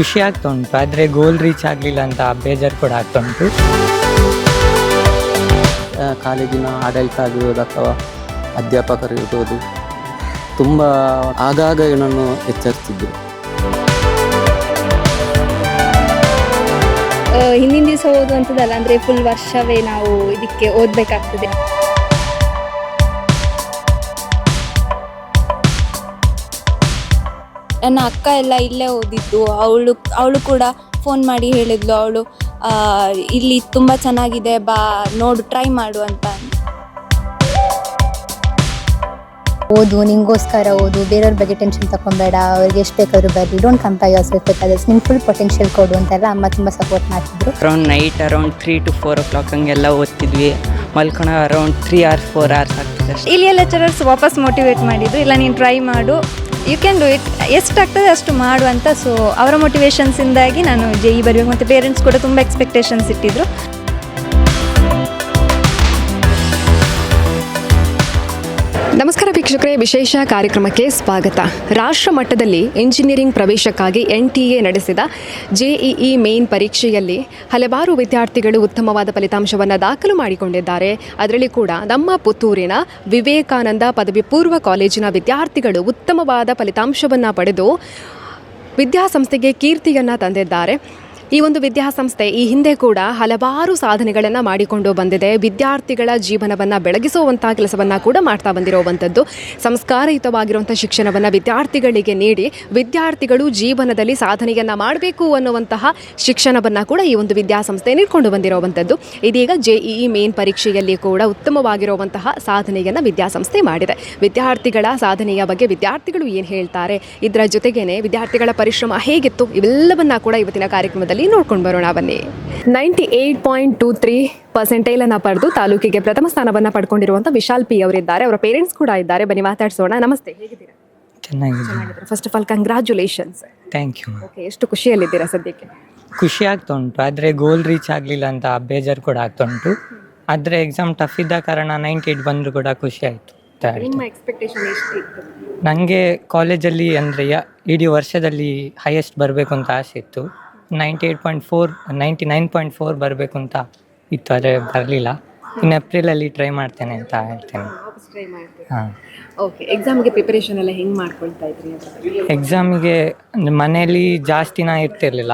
ಖುಷಿ ಆಗ್ತಾ ಉಂಟು, ಆದರೆ ಗೋಲ್ ರೀಚ್ ಆಗಲಿಲ್ಲ ಅಂತ ಬೇಜಾರು ಕೂಡ ಆಗ್ತಾ ಉಂಟು. ಕಾಲೇಜಿನ ಆಡಳಿತ ಆಗಿರ್ಬೋದು ಅಥವಾ ಅಧ್ಯಾಪಕರು ಇರ್ಬೋದು ತುಂಬ ಆಗಾಗ ಏನನ್ನು ಎಚ್ಚರಿಸಿದ್ರು. ಹಿಂದಿನ ದಿವಸ ಓದುವಂಥದ್ದಲ್ಲ, ಅಂದರೆ ಫುಲ್ ವರ್ಷವೇ ನಾವು ಇದಕ್ಕೆ ಓದಬೇಕಾಗ್ತದೆ. ನನ್ನ ಅಕ್ಕ ಎಲ್ಲ ಇಲ್ಲೇ ಓದಿದ್ದು. ಅವಳು ಕೂಡ ಫೋನ್ ಮಾಡಿ ಹೇಳಿದ್ಲು, ಅವಳು ಇಲ್ಲಿ ತುಂಬ ಚೆನ್ನಾಗಿದೆ, ಬಾ ನೋಡು, ಟ್ರೈ ಮಾಡು ಅಂತ. ಓದು, ನಿಂಗೋಸ್ಕರ ಓದು, ಬೇರೆಯವ್ರ ಬಗ್ಗೆ ಟೆನ್ಷನ್ ತಗೊಬೇಡ, ಅವ್ರಿಗೆ ಎಷ್ಟು ಬೇಕಾದ್ರೂ ಬರಲಿ, don't compare your self with others, ನಿಮ್ಗೆ ಫುಲ್ ಪೊಟೆನ್ಷಿಯಲ್ ಕೊಡು ಅಂತೆಲ್ಲ ಅಮ್ಮ ತುಂಬ ಸಪೋರ್ಟ್ ಮಾಡ್ತಿದ್ರು. ಅರೌಂಡ್ 3 to 4 o'clock ಹಂಗೆಲ್ಲ ಓದ್ತಿದ್ವಿ. ಮಲ್ಕೊಳೋ ಅರೌಂಡ್ 3 hours 4 hours ಆಗ್ತದೆ ಅಷ್ಟೇ. ಇಲ್ಲಿ ಲೆಕ್ಚರರ್ಸ್ ವಾಪಸ್ ಮೋಟಿವೇಟ್ ಮಾಡಿದ್ರು, ಇಲ್ಲ ನೀನು ಟ್ರೈ ಮಾಡು, ಯು ಕ್ಯಾನ್ ಡೂ ಇಟ್, ಎಷ್ಟಾಗ್ತದೆ ಅಷ್ಟು ಮಾಡು ಅಂತ. ಸೊ ಅವರ ಮೋಟಿವೇಶನ್ಸಿಂದಾಗಿ ನಾನು JEE ಬರಬೇಕು. ಮತ್ತು ಪೇರೆಂಟ್ಸ್ ಕೂಡ ತುಂಬ ಎಕ್ಸ್ಪೆಕ್ಟೇಷನ್ಸ್ ಇಟ್ಟಿದ್ರು. ನಮಸ್ಕಾರ ವೀಕ್ಷಕರೇ, ವಿಶೇಷ ಕಾರ್ಯಕ್ರಮಕ್ಕೆ ಸ್ವಾಗತ. ರಾಷ್ಟ್ರ ಮಟ್ಟದಲ್ಲಿ ಇಂಜಿನಿಯರಿಂಗ್ ಪ್ರವೇಶಕ್ಕಾಗಿ NTA ನಡೆಸಿದ JEE ಮೇನ್ ಪರೀಕ್ಷೆಯಲ್ಲಿ ಹಲವಾರು ವಿದ್ಯಾರ್ಥಿಗಳು ಉತ್ತಮವಾದ ಫಲಿತಾಂಶವನ್ನು ದಾಖಲು ಮಾಡಿಕೊಂಡಿದ್ದಾರೆ. ಅದರಲ್ಲಿ ಕೂಡ ನಮ್ಮ ಪುತ್ತೂರಿನ ವಿವೇಕಾನಂದ ಪದವಿ ಪೂರ್ವ ಕಾಲೇಜಿನ ವಿದ್ಯಾರ್ಥಿಗಳು ಉತ್ತಮವಾದ ಫಲಿತಾಂಶವನ್ನು ಪಡೆದು ವಿದ್ಯಾಸಂಸ್ಥೆಗೆ ಕೀರ್ತಿಯನ್ನು ತಂದಿದ್ದಾರೆ. ಈ ಒಂದು ವಿದ್ಯಾಸಂಸ್ಥೆ ಈ ಹಿಂದೆ ಕೂಡ ಹಲವಾರು ಸಾಧನೆಗಳನ್ನು ಮಾಡಿಕೊಂಡು ಬಂದಿದೆ. ವಿದ್ಯಾರ್ಥಿಗಳ ಜೀವನವನ್ನು ಬೆಳಗಿಸುವಂಥ ಕೆಲಸವನ್ನು ಕೂಡ ಮಾಡ್ತಾ ಬಂದಿರುವಂಥದ್ದು. ಸಂಸ್ಕಾರಯುತವಾಗಿರುವಂಥ ಶಿಕ್ಷಣವನ್ನು ವಿದ್ಯಾರ್ಥಿಗಳಿಗೆ ನೀಡಿ ವಿದ್ಯಾರ್ಥಿಗಳು ಜೀವನದಲ್ಲಿ ಸಾಧನೆಯನ್ನು ಮಾಡಬೇಕು ಅನ್ನುವಂತಹ ಶಿಕ್ಷಣವನ್ನು ಕೂಡ ಈ ಒಂದು ವಿದ್ಯಾಸಂಸ್ಥೆ ನೀಡಿಕೊಂಡು ಬಂದಿರುವಂಥದ್ದು. ಇದೀಗ JEE ಮೇನ್ ಪರೀಕ್ಷೆಯಲ್ಲಿ ಕೂಡ ಉತ್ತಮವಾಗಿರುವಂತಹ ಸಾಧನೆಯನ್ನು ವಿದ್ಯಾಸಂಸ್ಥೆ ಮಾಡಿದೆ. ವಿದ್ಯಾರ್ಥಿಗಳ ಸಾಧನೆಯ ಬಗ್ಗೆ ವಿದ್ಯಾರ್ಥಿಗಳು ಏನು ಹೇಳ್ತಾರೆ, ಇದರ ಜೊತೆಗೇನೆ ವಿದ್ಯಾರ್ಥಿಗಳ ಪರಿಶ್ರಮ ಹೇಗಿತ್ತು, ಇವೆಲ್ಲವನ್ನ ಕೂಡ ಇವತ್ತಿನ ಕಾರ್ಯಕ್ರಮದಲ್ಲಿ ನೋಡ್ಕೊಂಡು ಬರೋಣ ಬನ್ನಿ. 98.23% ಪಡೆದು ತಾಲೂಕಿಗೆ ಪ್ರಥಮ ಸ್ಥಾನವನ್ನು ಪಡ್ಕೊಂಡಿರುವಂಥ ವಿಶಾಲ್ P ಅವರಿದ್ದಾರೆ. ಅವರ ಪೇರೆಂಟ್ಸ್ ಕೂಡ ಇದ್ದಾರೆ, ಬನ್ನಿ ಮಾತಾಡ್ಸೋಣ. ನಮಸ್ತೆ, ಹೇಗಿದ್ದೀರಾ? ಚೆನ್ನಾಗಿದೆ. First of all congratulations. Thank you. Okay, ಎಷ್ಟು ಖುಷಿಯಲ್ಲಿದ್ದೀರಾ ಸದ್ಯಕ್ಕೆ? ಖುಷಿ ಆಗ್ತಾ ಉಂಟು, ಆದರೆ ಗೋಲ್ ರೀಚ್ ಆಗಲಿಲ್ಲ ಅಂತ ಬೇಜಾರು ಕೂಡ ಆಗ್ತಾ ಉಂಟು. ಆದರೆ ಎಕ್ಸಾಮ್ ಟಫ್ ಇದ್ದ ಕಾರಣ 98 ಬಂದರೂ ಕೂಡ ಖುಷಿ ಆಯಿತು. ನಿಮ್ಮ ಎಕ್ಸ್ಪೆಕ್ಟೇಷನ್ ಎಷ್ಟಿತ್ತು? ನನಗೆ ಕಾಲೇಜಲ್ಲಿ ಅಂದರೆ ಇಡೀ ವರ್ಷದಲ್ಲಿ ಹೈಯೆಸ್ಟ್ ಬರಬೇಕು ಅಂತ ಆಸೆ ಇತ್ತು. 99.4 ಬರಬೇಕು ಅಂತ ಇತ್ತು, ಆದರೆ ಬರಲಿಲ್ಲ. ಇನ್ನು ಏಪ್ರಿಲಲ್ಲಿ ಟ್ರೈ ಮಾಡ್ತೇನೆ ಅಂತ ಹೇಳ್ತೇನೆ. ಹಾಂ. ಓಕೆ, ಎಕ್ಸಾಮಿಗೆ ಪ್ರಿಪರೇಷನ್ ಎಲ್ಲ ಹೆಂಗೆ ಮಾಡ್ಕೊಳ್ತಾ ಇದ್ರಿ? ಎಕ್ಸಾಮಿಗೆ ಮನೆಯಲ್ಲಿ ಜಾಸ್ತಿನ ಇರ್ತಿರ್ಲಿಲ್ಲ,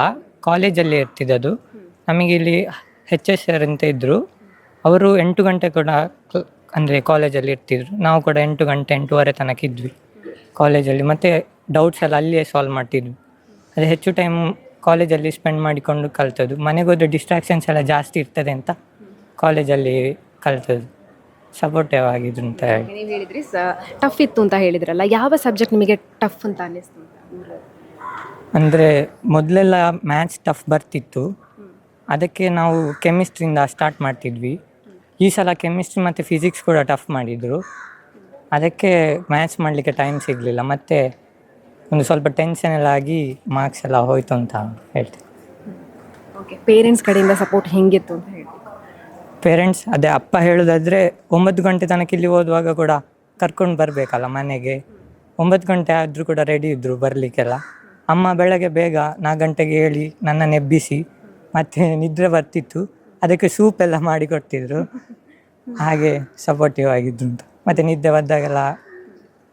ಕಾಲೇಜಲ್ಲಿ ಇರ್ತಿದ್ದದು. ನಮಗೆ ಇಲ್ಲಿ HSR ಅಂತ ಇದ್ದರು, ಅವರು 8 ಗಂಟೆ ಕೂಡ ಅಂದರೆ ಕಾಲೇಜಲ್ಲಿ ಇರ್ತಿದ್ರು. ನಾವು ಕೂಡ 8 ಗಂಟೆ 8:30 ತನಕ ಇದ್ವಿ ಕಾಲೇಜಲ್ಲಿ. ಮತ್ತು ಡೌಟ್ಸ್ ಎಲ್ಲ ಅಲ್ಲಿಯೇ ಸಾಲ್ವ್ ಮಾಡ್ತಿದ್ವಿ. ಅದೇ ಹೆಚ್ಚು ಟೈಮ್ ಕಾಲೇಜಲ್ಲಿ ಸ್ಪೆಂಡ್ ಮಾಡಿಕೊಂಡು ಕಲ್ತದ್ದು. ಮನೆಗೆ ಹೋದರೆ ಡಿಸ್ಟ್ರಾಕ್ಷನ್ಸ್ ಎಲ್ಲ ಜಾಸ್ತಿ ಇರ್ತದೆ ಅಂತ ಕಾಲೇಜಲ್ಲಿ ಕಲ್ತದ್ದು. ಸಪೋರ್ಟಿವ್ ಆಗಿದ್ರು ಅಂತ ಹೇಳಿ. ನೀವು ಹೇಳಿದ್ರಿ ಟಫ್ ಇತ್ತು ಅಂತ ಹೇಳಿದ್ರಲ್ಲ, ಯಾವ ಸಬ್ಜೆಕ್ಟ್ ನಿಮಗೆ ಟಫ್ ಅಂತ ಅನ್ನಿಸ್ತು? ಅಂದರೆ ಮೊದಲೆಲ್ಲ ಮ್ಯಾಥ್ಸ್ ಟಫ್ ಬರ್ತಿತ್ತು, ಅದಕ್ಕೆ ನಾವು ಕೆಮಿಸ್ಟ್ರಿಯಿಂದ ಸ್ಟಾರ್ಟ್ ಮಾಡ್ತಿದ್ವಿ. ಈ ಸಲ ಕೆಮಿಸ್ಟ್ರಿ ಮತ್ತು ಫಿಸಿಕ್ಸ್ ಕೂಡ ಟಫ್ ಮಾಡಿದರು, ಅದಕ್ಕೆ ಮ್ಯಾಥ್ಸ್ ಮಾಡಲಿಕ್ಕೆ ಟೈಮ್ ಸಿಗಲಿಲ್ಲ. ಮತ್ತು ಒಂದು ಸ್ವಲ್ಪ ಟೆನ್ಷನ್ ಎಲ್ಲ ಆಗಿ ಮಾರ್ಕ್ಸ್ ಎಲ್ಲ ಹೋಯ್ತು ಅಂತ ಹೇಳ್ತೀನಿ. ಓಕೆ, ಪೇರೆಂಟ್ಸ್ ಕಡೆಯಿಂದ ಸಪೋರ್ಟ್ ಹೆಂಗಿತ್ತು ಅಂತ ಹೇಳಿ? ಪೇರೆಂಟ್ಸ್ ಅದೇ ಅಪ್ಪ ಹೇಳೋದಾದರೆ 9 ಗಂಟೆ ತನಕ ಇಲ್ಲಿ ಓದುವಾಗ ಕೂಡ ಕರ್ಕೊಂಡು ಬರಬೇಕಲ್ಲ ಮನೆಗೆ. 9 ಗಂಟೆ ಆದರೂ ಕೂಡ ರೆಡಿ ಇದ್ದರು ಬರಲಿಕ್ಕೆಲ್ಲ. ಅಮ್ಮ ಬೆಳಗ್ಗೆ ಬೇಗ 4 ಗಂಟೆಗೆ ಹೇಳಿ ನನ್ನನ್ನು ಎಬ್ಬಿಸಿ, ಮತ್ತು ನಿದ್ರೆ ಬರ್ತಿತ್ತು, ಅದಕ್ಕೆ ಸೂಪ್ ಎಲ್ಲ ಮಾಡಿ ಕೊಡ್ತಿದ್ರು. ಹಾಗೆ ಸಪೋರ್ಟಿವ್ ಆಗಿದ್ರು ಅಂತ. ಮತ್ತು ನಿದ್ದೆ ಬಂದಾಗೆಲ್ಲ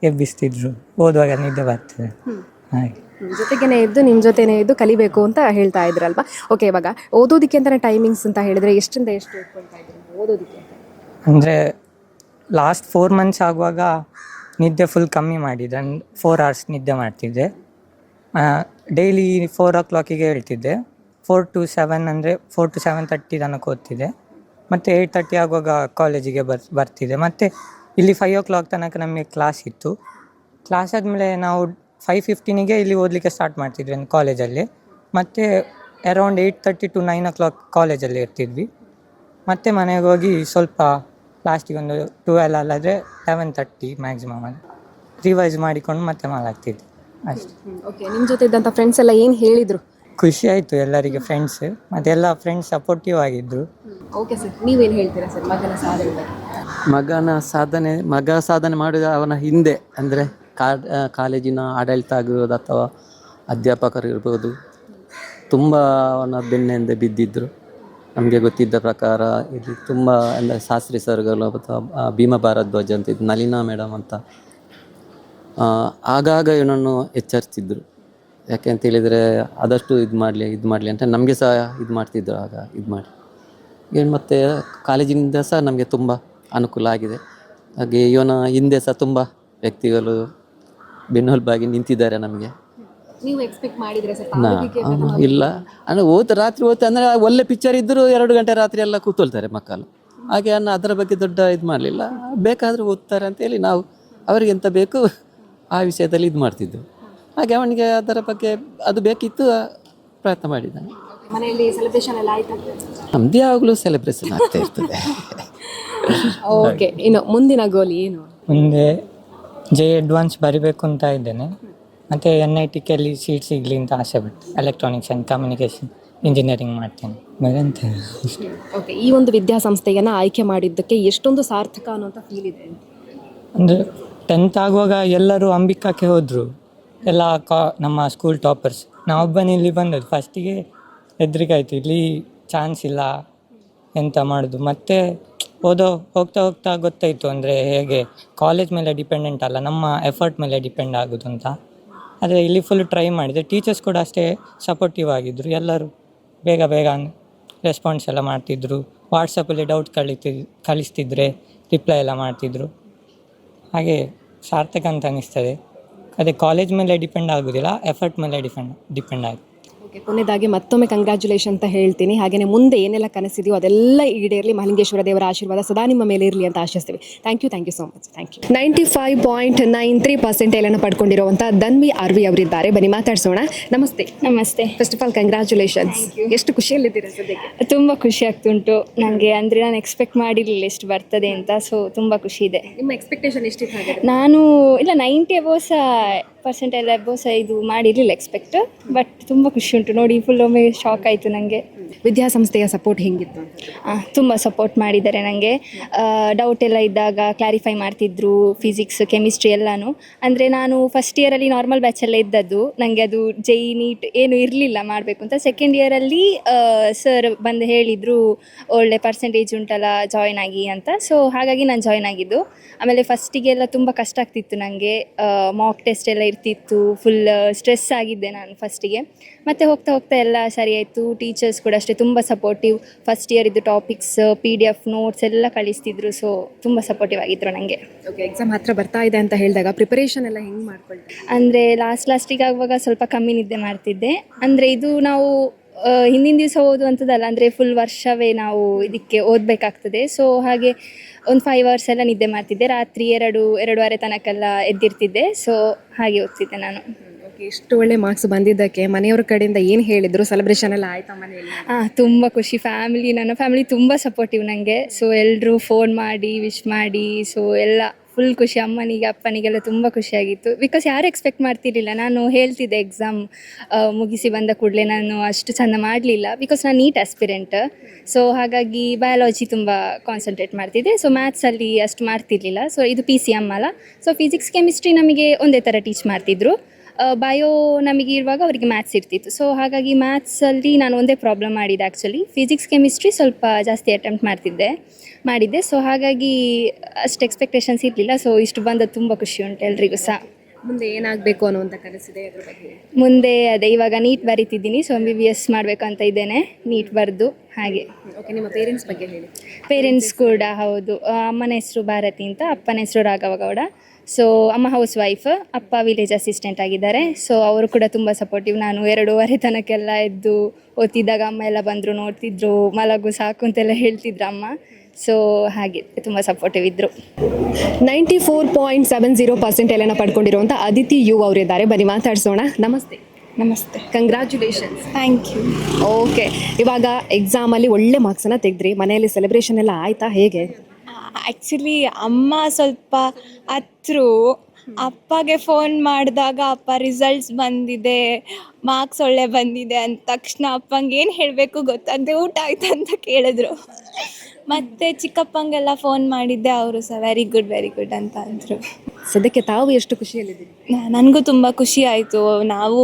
ಎಬ್ಬಿಸ್ತಿದ್ರು, ಓದುವಾಗ ನಿದ್ದೆ ಬರ್ತದೆ. ಹಾಗೆ ಜೊತೆಗೇನೆ ಇದ್ದು ನಿಮ್ಮ ಜೊತೆನೇ ಇದ್ದು ಕಲಿಬೇಕು ಅಂತ ಹೇಳ್ತಾ ಇದ್ರಲ್ವಾ? ಓಕೆ, ಇವಾಗ ಓದೋದಕ್ಕೆ ಅಂತಲೇ ಟೈಮಿಂಗ್ಸ್ ಅಂತ ಹೇಳಿದರೆ ಎಷ್ಟರಿಂದ ಎಷ್ಟು ಇಟ್ಕೊಳ್ತಾ ಇದ್ರು ಓದೋದಕ್ಕೆ? ಅಂದರೆ ಲಾಸ್ಟ್ 4 months ಆಗುವಾಗ ನಿದ್ದೆ ಫುಲ್ ಕಮ್ಮಿ ಮಾಡಿದ್ದೆ. 4 hours ನಿದ್ದೆ ಮಾಡ್ತಿದ್ದೆ. ಡೈಲಿ 4 o'clock ಹೇಳ್ತಿದ್ದೆ. 4 to 7 ಅಂದರೆ 4 to 7:30 ತನಕ ಓದ್ತಿದ್ದೆ. ಮತ್ತು 8:30 ಆಗುವಾಗ ಕಾಲೇಜಿಗೆ ಬರ್ತಿದ್ದೆ. ಮತ್ತು ಇಲ್ಲಿ 5 o'clock ತನಕ ನಮಗೆ ಕ್ಲಾಸ್ ಇತ್ತು. ಕ್ಲಾಸ್ ಆದಮೇಲೆ ನಾವು 5:15 ಇಲ್ಲಿ ಓದಲಿಕ್ಕೆ ಸ್ಟಾರ್ಟ್ ಮಾಡ್ತಿದ್ವಿ ಕಾಲೇಜಲ್ಲಿ. ಮತ್ತು ಅರೌಂಡ್ 8:30 to 9 o'clock ಕಾಲೇಜಲ್ಲಿ ಇರ್ತಿದ್ವಿ. ಮತ್ತು ಮನೆಗೆ ಹೋಗಿ ಸ್ವಲ್ಪ ಲಾಸ್ಟಿಗೆ ಒಂದು 12 ಅಲ್ಲಾದರೆ 11:30 ಮ್ಯಾಕ್ಸಿಮಮ್ ಅದು ರಿವೈಸ್ ಮಾಡಿಕೊಂಡು ಮತ್ತೆ ಮಾಲಾಗ್ತಿದ್ವಿ ಅಷ್ಟೇ. ಓಕೆ, ನಿಮ್ಮ ಜೊತೆ ಇದ್ದಂಥ ಫ್ರೆಂಡ್ಸ್ ಎಲ್ಲ ಏನು ಹೇಳಿದರು? ಖುಷಿ ಆಯಿತು ಎಲ್ಲರಿಗೆ, ಫ್ರೆಂಡ್ಸ್ ಮತ್ತು ಎಲ್ಲ ಫ್ರೆಂಡ್ಸ್ ಸಪೋರ್ಟಿವ್ ಆಗಿದ್ದರು. ಓಕೆ ಸರ್, ನೀವೇನು ಹೇಳ್ತೀರಾ ಸರ್ ಮಗನ ಸಾಧನೆ ಬಗ್ಗೆ? ಮಗ ಸಾಧನೆ ಮಾಡಿದ ಅವನ ಹಿಂದೆ ಅಂದರೆ ಕಾಲೇಜಿನ ಆಡಳಿತ ಆಗಿರ್ಬೋದು ಅಥವಾ ಅಧ್ಯಾಪಕರು ಇರ್ಬೋದು ತುಂಬ ಅವನ ಬೆನ್ನಿಂದ ಬಿದ್ದಿದ್ದರು. ನಮಗೆ ಗೊತ್ತಿದ್ದ ಪ್ರಕಾರ ಇಲ್ಲಿ ತುಂಬ ಅಂದರೆ ಶಾಸ್ತ್ರಿ ಸರ್ಗಳು ಅಥವಾ ಭೀಮ ಭಾರದ್ವಾಜ್ ಅಂತ ಇದ್ದು, ನಳಿನಾ ಮೇಡಮ್ ಅಂತ ಆಗಾಗ ಇವನನ್ನು ಎಚ್ಚರಿಸಿದ್ರು. ಯಾಕೆ ಅಂತ ಹೇಳಿದರೆ ಆದಷ್ಟು ಇದು ಮಾಡಲಿ ಅಂತ ನಮಗೆ ಸಹ ಇದು ಮಾಡ್ತಿದ್ರು. ಆಗ ಇದು ಮಾಡಿ ಏನು ಮತ್ತು ಕಾಲೇಜಿನಿಂದ ಸಹ ನಮಗೆ ತುಂಬ ಅನುಕೂಲ ಆಗಿದೆ. ಹಾಗೆ ಇವನ ಹಿಂದೆ ಸಹ ತುಂಬ ವ್ಯಕ್ತಿಗಳು ಬೆನ್ನೆಲುಬಾಗಿ ನಿಂತಿದ್ದಾರೆ ನಮಗೆ. ನೀವು ಎಕ್ಸ್ಪೆಕ್ಟ್ ಮಾಡಿದ್ರೆ ಇಲ್ಲ ಅಂದರೆ ರಾತ್ರಿ ಅಂದರೆ ಒಳ್ಳೆ ಪಿಕ್ಚರ್ ಇದ್ದರೂ 2 ಗಂಟೆ ರಾತ್ರಿ ಎಲ್ಲ ಕೂತ್ಕೊಳ್ತಾರೆ ಮಕ್ಕಳು. ಹಾಗೆ ಅದರ ಬಗ್ಗೆ ದೊಡ್ಡ ಇದು ಮಾಡಲಿಲ್ಲ. ಬೇಕಾದರೆ ಓದ್ತಾರೆ ಅಂತೇಳಿ ನಾವು ಅವರಿಗೆ ಎಂತ ಬೇಕು ಆ ವಿಷಯದಲ್ಲಿ ಇದು ಮಾಡ್ತಿದ್ದು. ಹಾಗೆ ಅವನಿಗೆ ಅದರ ಬಗ್ಗೆ ಅದು ಬೇಕಿತ್ತು, ಪ್ರಯತ್ನ ಮಾಡಿದ್ದಾನೆ. ಮನೆಯಲ್ಲಿ ಸೆಲೆಬ್ರೇಷನ್ ಎಲ್ಲ ಆಯ್ತಾ? ನಮ್ದು ಯಾವಾಗಲೂ ಸೆಲೆಬ್ರೇಷನ್ ಆಗ್ತಾ ಇರ್ತದೆ. ಓಕೆ, ಇನ್ನು ಮುಂದಿನ ಗೋಲ್ ಏನು? ಮುಂದೆ ಜೆ ಅಡ್ವಾನ್ಸ್ ಬರಿಬೇಕು ಅಂತ ಇದ್ದೇನೆ. ಮತ್ತು NITಯಲ್ಲಿ ಸೀಟ್ ಸಿಗಲಿ ಅಂತ ಆಸೆ ಬಿಟ್ಟು ಎಲೆಕ್ಟ್ರಾನಿಕ್ಸ್ ಆ್ಯಂಡ್ ಕಮ್ಯುನಿಕೇಷನ್ ಇಂಜಿನಿಯರಿಂಗ್ ಮಾಡ್ತೇನೆ. ಬೇರೆಂತ ಓಕೆ, ಈ ಒಂದು ವಿದ್ಯಾಸಂಸ್ಥೆಯನ್ನು ಆಯ್ಕೆ ಮಾಡಿದ್ದಕ್ಕೆ ಎಷ್ಟೊಂದು ಸಾರ್ಥಕ ಅನ್ನೋಂಥ ಫೀಲ್ ಇದೆ? ಅಂದರೆ 10th ಆಗುವಾಗ ಎಲ್ಲರೂ ಅಂಬಿಕಾಕ್ಕೆ ಹೋದರು, ಎಲ್ಲ ನಮ್ಮ ಸ್ಕೂಲ್ ಟಾಪರ್ಸ್. ನಾವೊಬ್ಬನೇ ಇಲ್ಲಿ ಬಂದದ್ದು. ಫಸ್ಟಿಗೆ ಹೆದರಿಕೆ ಆಯಿತು, ಇಲ್ಲಿ ಚಾನ್ಸ್ ಇಲ್ಲ ಎಂತ ಮಾಡೋದು. ಮತ್ತು ಹೋಗ್ತಾ ಗೊತ್ತಾಯಿತು ಅಂದರೆ ಹೇಗೆ ಕಾಲೇಜ್ ಮೇಲೆ ಡಿಪೆಂಡೆಂಟ್ ಅಲ್ಲ, ನಮ್ಮ ಎಫರ್ಟ್ ಮೇಲೆ ಡಿಪೆಂಡ್ ಆಗೋದು ಅಂತ. ಆದರೆ ಇಲ್ಲಿ ಫುಲ್ ಟ್ರೈ ಮಾಡಿದೆ. ಟೀಚರ್ಸ್ ಕೂಡ ಅಷ್ಟೇ ಸಪೋರ್ಟಿವ್ ಆಗಿದ್ದರು. ಎಲ್ಲರೂ ಬೇಗ ರೆಸ್ಪಾನ್ಸ್ ಎಲ್ಲ ಮಾಡ್ತಿದ್ರು. ವಾಟ್ಸಪ್ಪಲ್ಲಿ ಡೌಟ್ ಕಳಿಸ್ತಿದ್ರೆ ರಿಪ್ಲೈ ಎಲ್ಲ ಮಾಡ್ತಿದ್ರು. ಹಾಗೆ ಸಾರ್ಥಕ ಅಂತ ಅನ್ನಿಸ್ತದೆ. ಅದೇ ಕಾಲೇಜ್ ಮೇಲೆ ಡಿಪೆಂಡ್ ಆಗೋದಿಲ್ಲ, ಎಫರ್ಟ್ ಮೇಲೆ ಡಿಪೆಂಡ್ ಆಗುತ್ತೆ. ಓಕೆ, ಕೊನೆಯದಾಗಿ ಮತ್ತೊಮ್ಮೆ ಕಂಗ್ರ್ಯಾಚುಲೇಷನ್ ಅಂತ ಹೇಳ್ತೀನಿ. ಹಾಗೆಯೇ ಮುಂದೆ ಏನೆಲ್ಲ ಕನಸಿದೆಯೋ ಅದೆಲ್ಲ ಈಡೇರಲಿ. ಮಹಾಲಿಂಗೇಶ್ವರ ದೇವರ ಆಶೀರ್ವಾದ ಸದಾ ನಿಮ್ಮ ಮೇಲೆ ಇರಲಿ ಅಂತ ಆಶಿಸ್ತೀವಿ. Thank you so much. Thank you. 95.93% ಪಡ್ಕೊಂಡಿರುವಂಥ ಧನ್ವಿ ಆರ್ವಿ ಅವರಿದ್ದಾರೆ. ಬನ್ನಿ ಮಾತಾಡ್ಸೋಣ. ನಮಸ್ತೆ. ನಮಸ್ತೆ. First of all congratulations. ಎಷ್ಟು ಖುಷಿಯಲ್ಲಿದ್ದೀರಾ ಸದ್ಯಕ್ಕೆ? ತುಂಬ ಖುಷಿ ಆಗ್ತುಂಟು ನನಗೆ. ಅಂದರೆ ನಾನು ಎಕ್ಸ್ಪೆಕ್ಟ್ ಮಾಡಿರಲಿಲ್ಲ ಎಷ್ಟು ಬರ್ತದೆ ಅಂತ. ಸೊ ತುಂಬ ಖುಷಿ ಇದೆ. ನಿಮ್ಮ ಎಕ್ಸ್ಪೆಕ್ಟೇಷನ್ ಎಷ್ಟಿತ್ತು ಹಾಗೆ? ನಾನು 90 ಅಬೋವ್ ಪರ್ಸೆಂಟೇಜ್ ಅಬೋವ್ ಇದು ಮಾಡಿರಲಿಲ್ಲ ಎಕ್ಸ್ಪೆಕ್ಟ್. ಬಟ್ ತುಂಬ ಖುಷಿ ಉಂಟು ನೋಡಿ. ಫುಲ್ ಒಮ್ಮೆ ಶಾಕ್ ಆಯಿತು ನನಗೆ. ವಿದ್ಯಾಸಂಸ್ಥೆಯ ಸಪೋರ್ಟ್ ಹೆಂಗಿತ್ತು? ತುಂಬ ಸಪೋರ್ಟ್ ಮಾಡಿದ್ದಾರೆ ನನಗೆ. ಡೌಟ್ ಎಲ್ಲ ಇದ್ದಾಗ ಕ್ಲಾರಿಫೈ ಮಾಡ್ತಿದ್ರು, ಫಿಸಿಕ್ಸ್ ಕೆಮಿಸ್ಟ್ರಿ ಎಲ್ಲನೂ. ಅಂದರೆ ನಾನು ಫಸ್ಟ್ ಇಯರಲ್ಲಿ ನಾರ್ಮಲ್ ಬ್ಯಾಚಲ್ಲೇ ಇದ್ದದ್ದು. ನನಗೆ ಅದು JEE ನೀಟ್ ಏನು ಇರಲಿಲ್ಲ ಮಾಡಬೇಕು ಅಂತ. ಸೆಕೆಂಡ್ ಇಯರಲ್ಲಿ ಸರ್ ಬಂದು ಹೇಳಿದರು ಒಳ್ಳೆ ಪರ್ಸೆಂಟೇಜ್ ಉಂಟಲ್ಲ ಜಾಯ್ನ್ ಆಗಿ ಅಂತ. ಸೊ ಹಾಗಾಗಿ ನಾನು ಜಾಯ್ನ್ ಆಗಿದ್ದು. ಆಮೇಲೆ ಫಸ್ಟಿಗೆಲ್ಲ ತುಂಬ ಕಷ್ಟ ಆಗ್ತಿತ್ತು ನನಗೆ. ಮಾಕ್ ಟೆಸ್ಟ್ ಎಲ್ಲ ಇರ್ತಿತ್ತು. ಫುಲ್ ಸ್ಟ್ರೆಸ್ ಆಗಿದ್ದೆ ನಾನು ಫಸ್ಟಿಗೆ. ಮತ್ತು ಹೋಗ್ತಾ ಎಲ್ಲ ಸರಿ ಆಯಿತು. ಟೀಚರ್ಸ್ ಕೂಡ ಅಷ್ಟೇ ತುಂಬ ಸಪೋರ್ಟಿವ್. ಫಸ್ಟ್ ಇಯರ್ ಇದ್ದು ಟಾಪಿಕ್ಸ್ PDF ನೋಟ್ಸ್ ಎಲ್ಲ ಕಳಿಸ್ತಿದ್ರು. ಸೊ ತುಂಬ ಸಪೋರ್ಟಿವ್ ಆಗಿದ್ದರು ನನಗೆ. ಓಕೆ, ಎಕ್ಸಾಮ್ ಹತ್ರ ಬರ್ತಾ ಇದೆ ಅಂತ ಹೇಳಿದಾಗ ಪ್ರಿಪರೇಷನ್ ಎಲ್ಲ ಹೆಂಗೆ ಮಾಡ್ಕೊಳ್ತೀವಿ? ಅಂದರೆ ಲಾಸ್ಟಿಗೆ ಆಗುವಾಗ ಸ್ವಲ್ಪ ಕಮ್ಮಿ ನಿದ್ದೆ ಮಾಡ್ತಿದ್ದೆ. ಅಂದರೆ ಇದು ನಾವು ಹಿಂದಿನ ದಿವಸ ಓದುವಂಥದ್ದಲ್ಲ, ಅಂದರೆ ಫುಲ್ ವರ್ಷವೇ ನಾವು ಇದಕ್ಕೆ ಓದಬೇಕಾಗ್ತದೆ. ಸೊ ಹಾಗೆ ಒಂದು 5 hours ಎಲ್ಲ ನಿದ್ದೆ ಮಾಡ್ತಿದ್ದೆ. ರಾತ್ರಿ 2-2:30 ತನಕೆಲ್ಲ ಎದ್ದಿರ್ತಿದ್ದೆ. ಸೊ ಹಾಗೆ ಓದ್ತಿದ್ದೆ ನಾನು. ಓಕೆ, ಇಷ್ಟು ಒಳ್ಳೆ ಮಾರ್ಕ್ಸ್ ಬಂದಿದ್ದಕ್ಕೆ ಮನೆಯವ್ರ ಕಡೆಯಿಂದ ಏನು ಹೇಳಿದ್ರು? ಸೆಲೆಬ್ರೇಷನ್ ಎಲ್ಲ ಆಯ್ತಾ ಮನೆಯಲ್ಲಿ? ತುಂಬ ಖುಷಿ. ನನ್ನ ಫ್ಯಾಮಿಲಿ ತುಂಬ ಸಪೋರ್ಟಿವ್ ನನಗೆ. ಸೊ ಎಲ್ಲರೂ ಫೋನ್ ಮಾಡಿ ವಿಶ್ ಮಾಡಿ. ಸೊ ಎಲ್ಲ ಫುಲ್ ಖುಷಿ. ಅಮ್ಮನಿಗೆ ಅಪ್ಪನಿಗೆಲ್ಲ ತುಂಬ ಖುಷಿಯಾಗಿತ್ತು. ಬಿಕಾಸ್ ಯಾರು ಎಕ್ಸ್ಪೆಕ್ಟ್ ಮಾಡ್ತಿರ್ಲಿಲ್ಲ. ನಾನು ಹೇಳ್ತಿದ್ದೆ ಎಕ್ಸಾಮ್ ಮುಗಿಸಿ ಬಂದ ಕೂಡಲೇ ನಾನು ಅಷ್ಟು ಚೆಂದ ಮಾಡಲಿಲ್ಲ. ಬಿಕಾಸ್ ನಾನು ನೀಟ್ ಆಸ್ಪಿರೆಂಟ್. ಸೊ ಹಾಗಾಗಿ ಬಯಾಲಜಿ ತುಂಬ ಕಾನ್ಸಂಟ್ರೇಟ್ ಮಾಡ್ತಿದ್ದೆ. ಸೊ ಮ್ಯಾಥ್ಸಲ್ಲಿ ಅಷ್ಟು ಮಾಡ್ತಿರ್ಲಿಲ್ಲ. ಸೊ ಇದು PCM ಅಲ್ಲ. ಸೊ ಫಿಸಿಕ್ಸ್ ಕೆಮಿಸ್ಟ್ರಿ ನಮಗೆ ಒಂದೇ ಥರ ಟೀಚ್ ಮಾಡ್ತಿದ್ರು. ಬಯೋ ನಮಗೆ ಇರುವಾಗ ಅವರಿಗೆ ಮ್ಯಾಥ್ಸ್ ಇರ್ತಿತ್ತು. ಸೊ ಹಾಗಾಗಿ ಮ್ಯಾಥ್ಸಲ್ಲಿ ನಾನು ಒಂದೇ ಪ್ರಾಬ್ಲಮ್ ಮಾಡಿದ್ದೆ ಆ್ಯಕ್ಚುಲಿ. ಫಿಸಿಕ್ಸ್ ಕೆಮಿಸ್ಟ್ರಿ ಸ್ವಲ್ಪ ಜಾಸ್ತಿ ಅಟೆಂಪ್ಟ್ ಮಾಡಿದ್ದೆ. ಸೊ ಹಾಗಾಗಿ ಅಷ್ಟು ಎಕ್ಸ್ಪೆಕ್ಟೇಷನ್ಸ್ ಇರಲಿಲ್ಲ. ಸೊ ಇಷ್ಟು ಬಂದದ್ದು ತುಂಬ ಖುಷಿ ಉಂಟು ಎಲ್ರಿಗೂ ಸಹ. ಮುಂದೆ ಏನಾಗಬೇಕು ಅನ್ನುವಂಥ ಕನಸಿದೆ ಅದ್ರ ಬಗ್ಗೆ? ಮುಂದೆ ಅದೇ ಇವಾಗ ನೀಟ್ ಬರೀತಿದ್ದೀನಿ. ಸೊ MBBS ಮಾಡಬೇಕು ಅಂತ ಇದ್ದೇನೆ, ನೀಟ್ ಬರೆದು. ಹಾಗೆ. ಓಕೆ, ನಿಮ್ಮ ಪೇರೆಂಟ್ಸ್ ಬಗ್ಗೆ ಹೇಳಿ. ಪೇರೆಂಟ್ಸ್ ಕೂಡ ಹೌದು. ಅಮ್ಮನ ಹೆಸರು ಭಾರತಿ ಅಂತ, ಅಪ್ಪನ ಹೆಸರು ರಾಘವಗೌಡ. ಸೊ ಅಮ್ಮ ಹೌಸ್ ವೈಫ್, ಅಪ್ಪ ವಿಲೇಜ್ ಅಸಿಸ್ಟೆಂಟ್ ಆಗಿದ್ದಾರೆ. ಸೊ ಅವರು ಕೂಡ ತುಂಬ ಸಪೋರ್ಟಿವ್. ನಾನು 2:30 ತನಕೆಲ್ಲ ಎದ್ದು ಓದ್ತಿದ್ದಾಗ ಅಮ್ಮ ಎಲ್ಲ ಬಂದರು, ನೋಡ್ತಿದ್ರು, ಮಲಗು ಸಾಕು ಅಂತೆಲ್ಲ ಹೇಳ್ತಿದ್ರು ಅಮ್ಮ. ಸೊ ಹಾಗೆ ತುಂಬ ಸಪೋರ್ಟಿವ್ ಇದ್ದರು. 94.70% ಎಲ್ಲ ಪಡ್ಕೊಂಡಿರುವಂಥ ಅದಿತಿ ಯು ಅವರಿದ್ದಾರೆ. ಬನ್ನಿ ಮಾತಾಡ್ಸೋಣ. ನಮಸ್ತೆ. ನಮಸ್ತೆ. ಕಂಗ್ರ್ಯಾಚುಲೇಷನ್ಸ್. Thank you. ಓಕೆ, ಇವಾಗ ಎಕ್ಸಾಮಲ್ಲಿ ಒಳ್ಳೆ ಮಾರ್ಕ್ಸನ್ನು ತೆಗೆದ್ರಿ. ಮನೆಯಲ್ಲಿ ಸೆಲೆಬ್ರೇಷನ್ ಎಲ್ಲ ಆಯಿತಾ? ಹೇಗೆ? ಆ್ಯಕ್ಚುಲಿ ಅಮ್ಮ ಸ್ವಲ್ಪ ಹತ್ರು. ಅಪ್ಪಗೆ ಫೋನ್ ಮಾಡಿದಾಗ ಅಪ್ಪ ರಿಸಲ್ಟ್ಸ್ ಬಂದಿದೆ, ಮಾರ್ಕ್ಸ್ ಒಳ್ಳೆ ಬಂದಿದೆ ಅಂದ ತಕ್ಷಣ ಅಪ್ಪಂಗೆ ಏನು ಹೇಳಬೇಕು ಗೊತ್ತಾಗದೆ ಊಟ ಆಯ್ತು ಅಂತ ಕೇಳಿದ್ರು. ಮತ್ತು ಚಿಕ್ಕಪ್ಪಂಗೆಲ್ಲ ಫೋನ್ ಮಾಡಿದ್ದೆ, ಅವರು ಸಹ ವೆರಿ ಗುಡ್ ಅಂತ ಅಂದರು. ಸದ್ಯಕ್ಕೆ ತಾವು ಎಷ್ಟು ಖುಷಿಯಲ್ಲಿದ್ದೀರಿ? ನನಗೂ ತುಂಬ ಖುಷಿ ಆಯಿತು. ನಾವು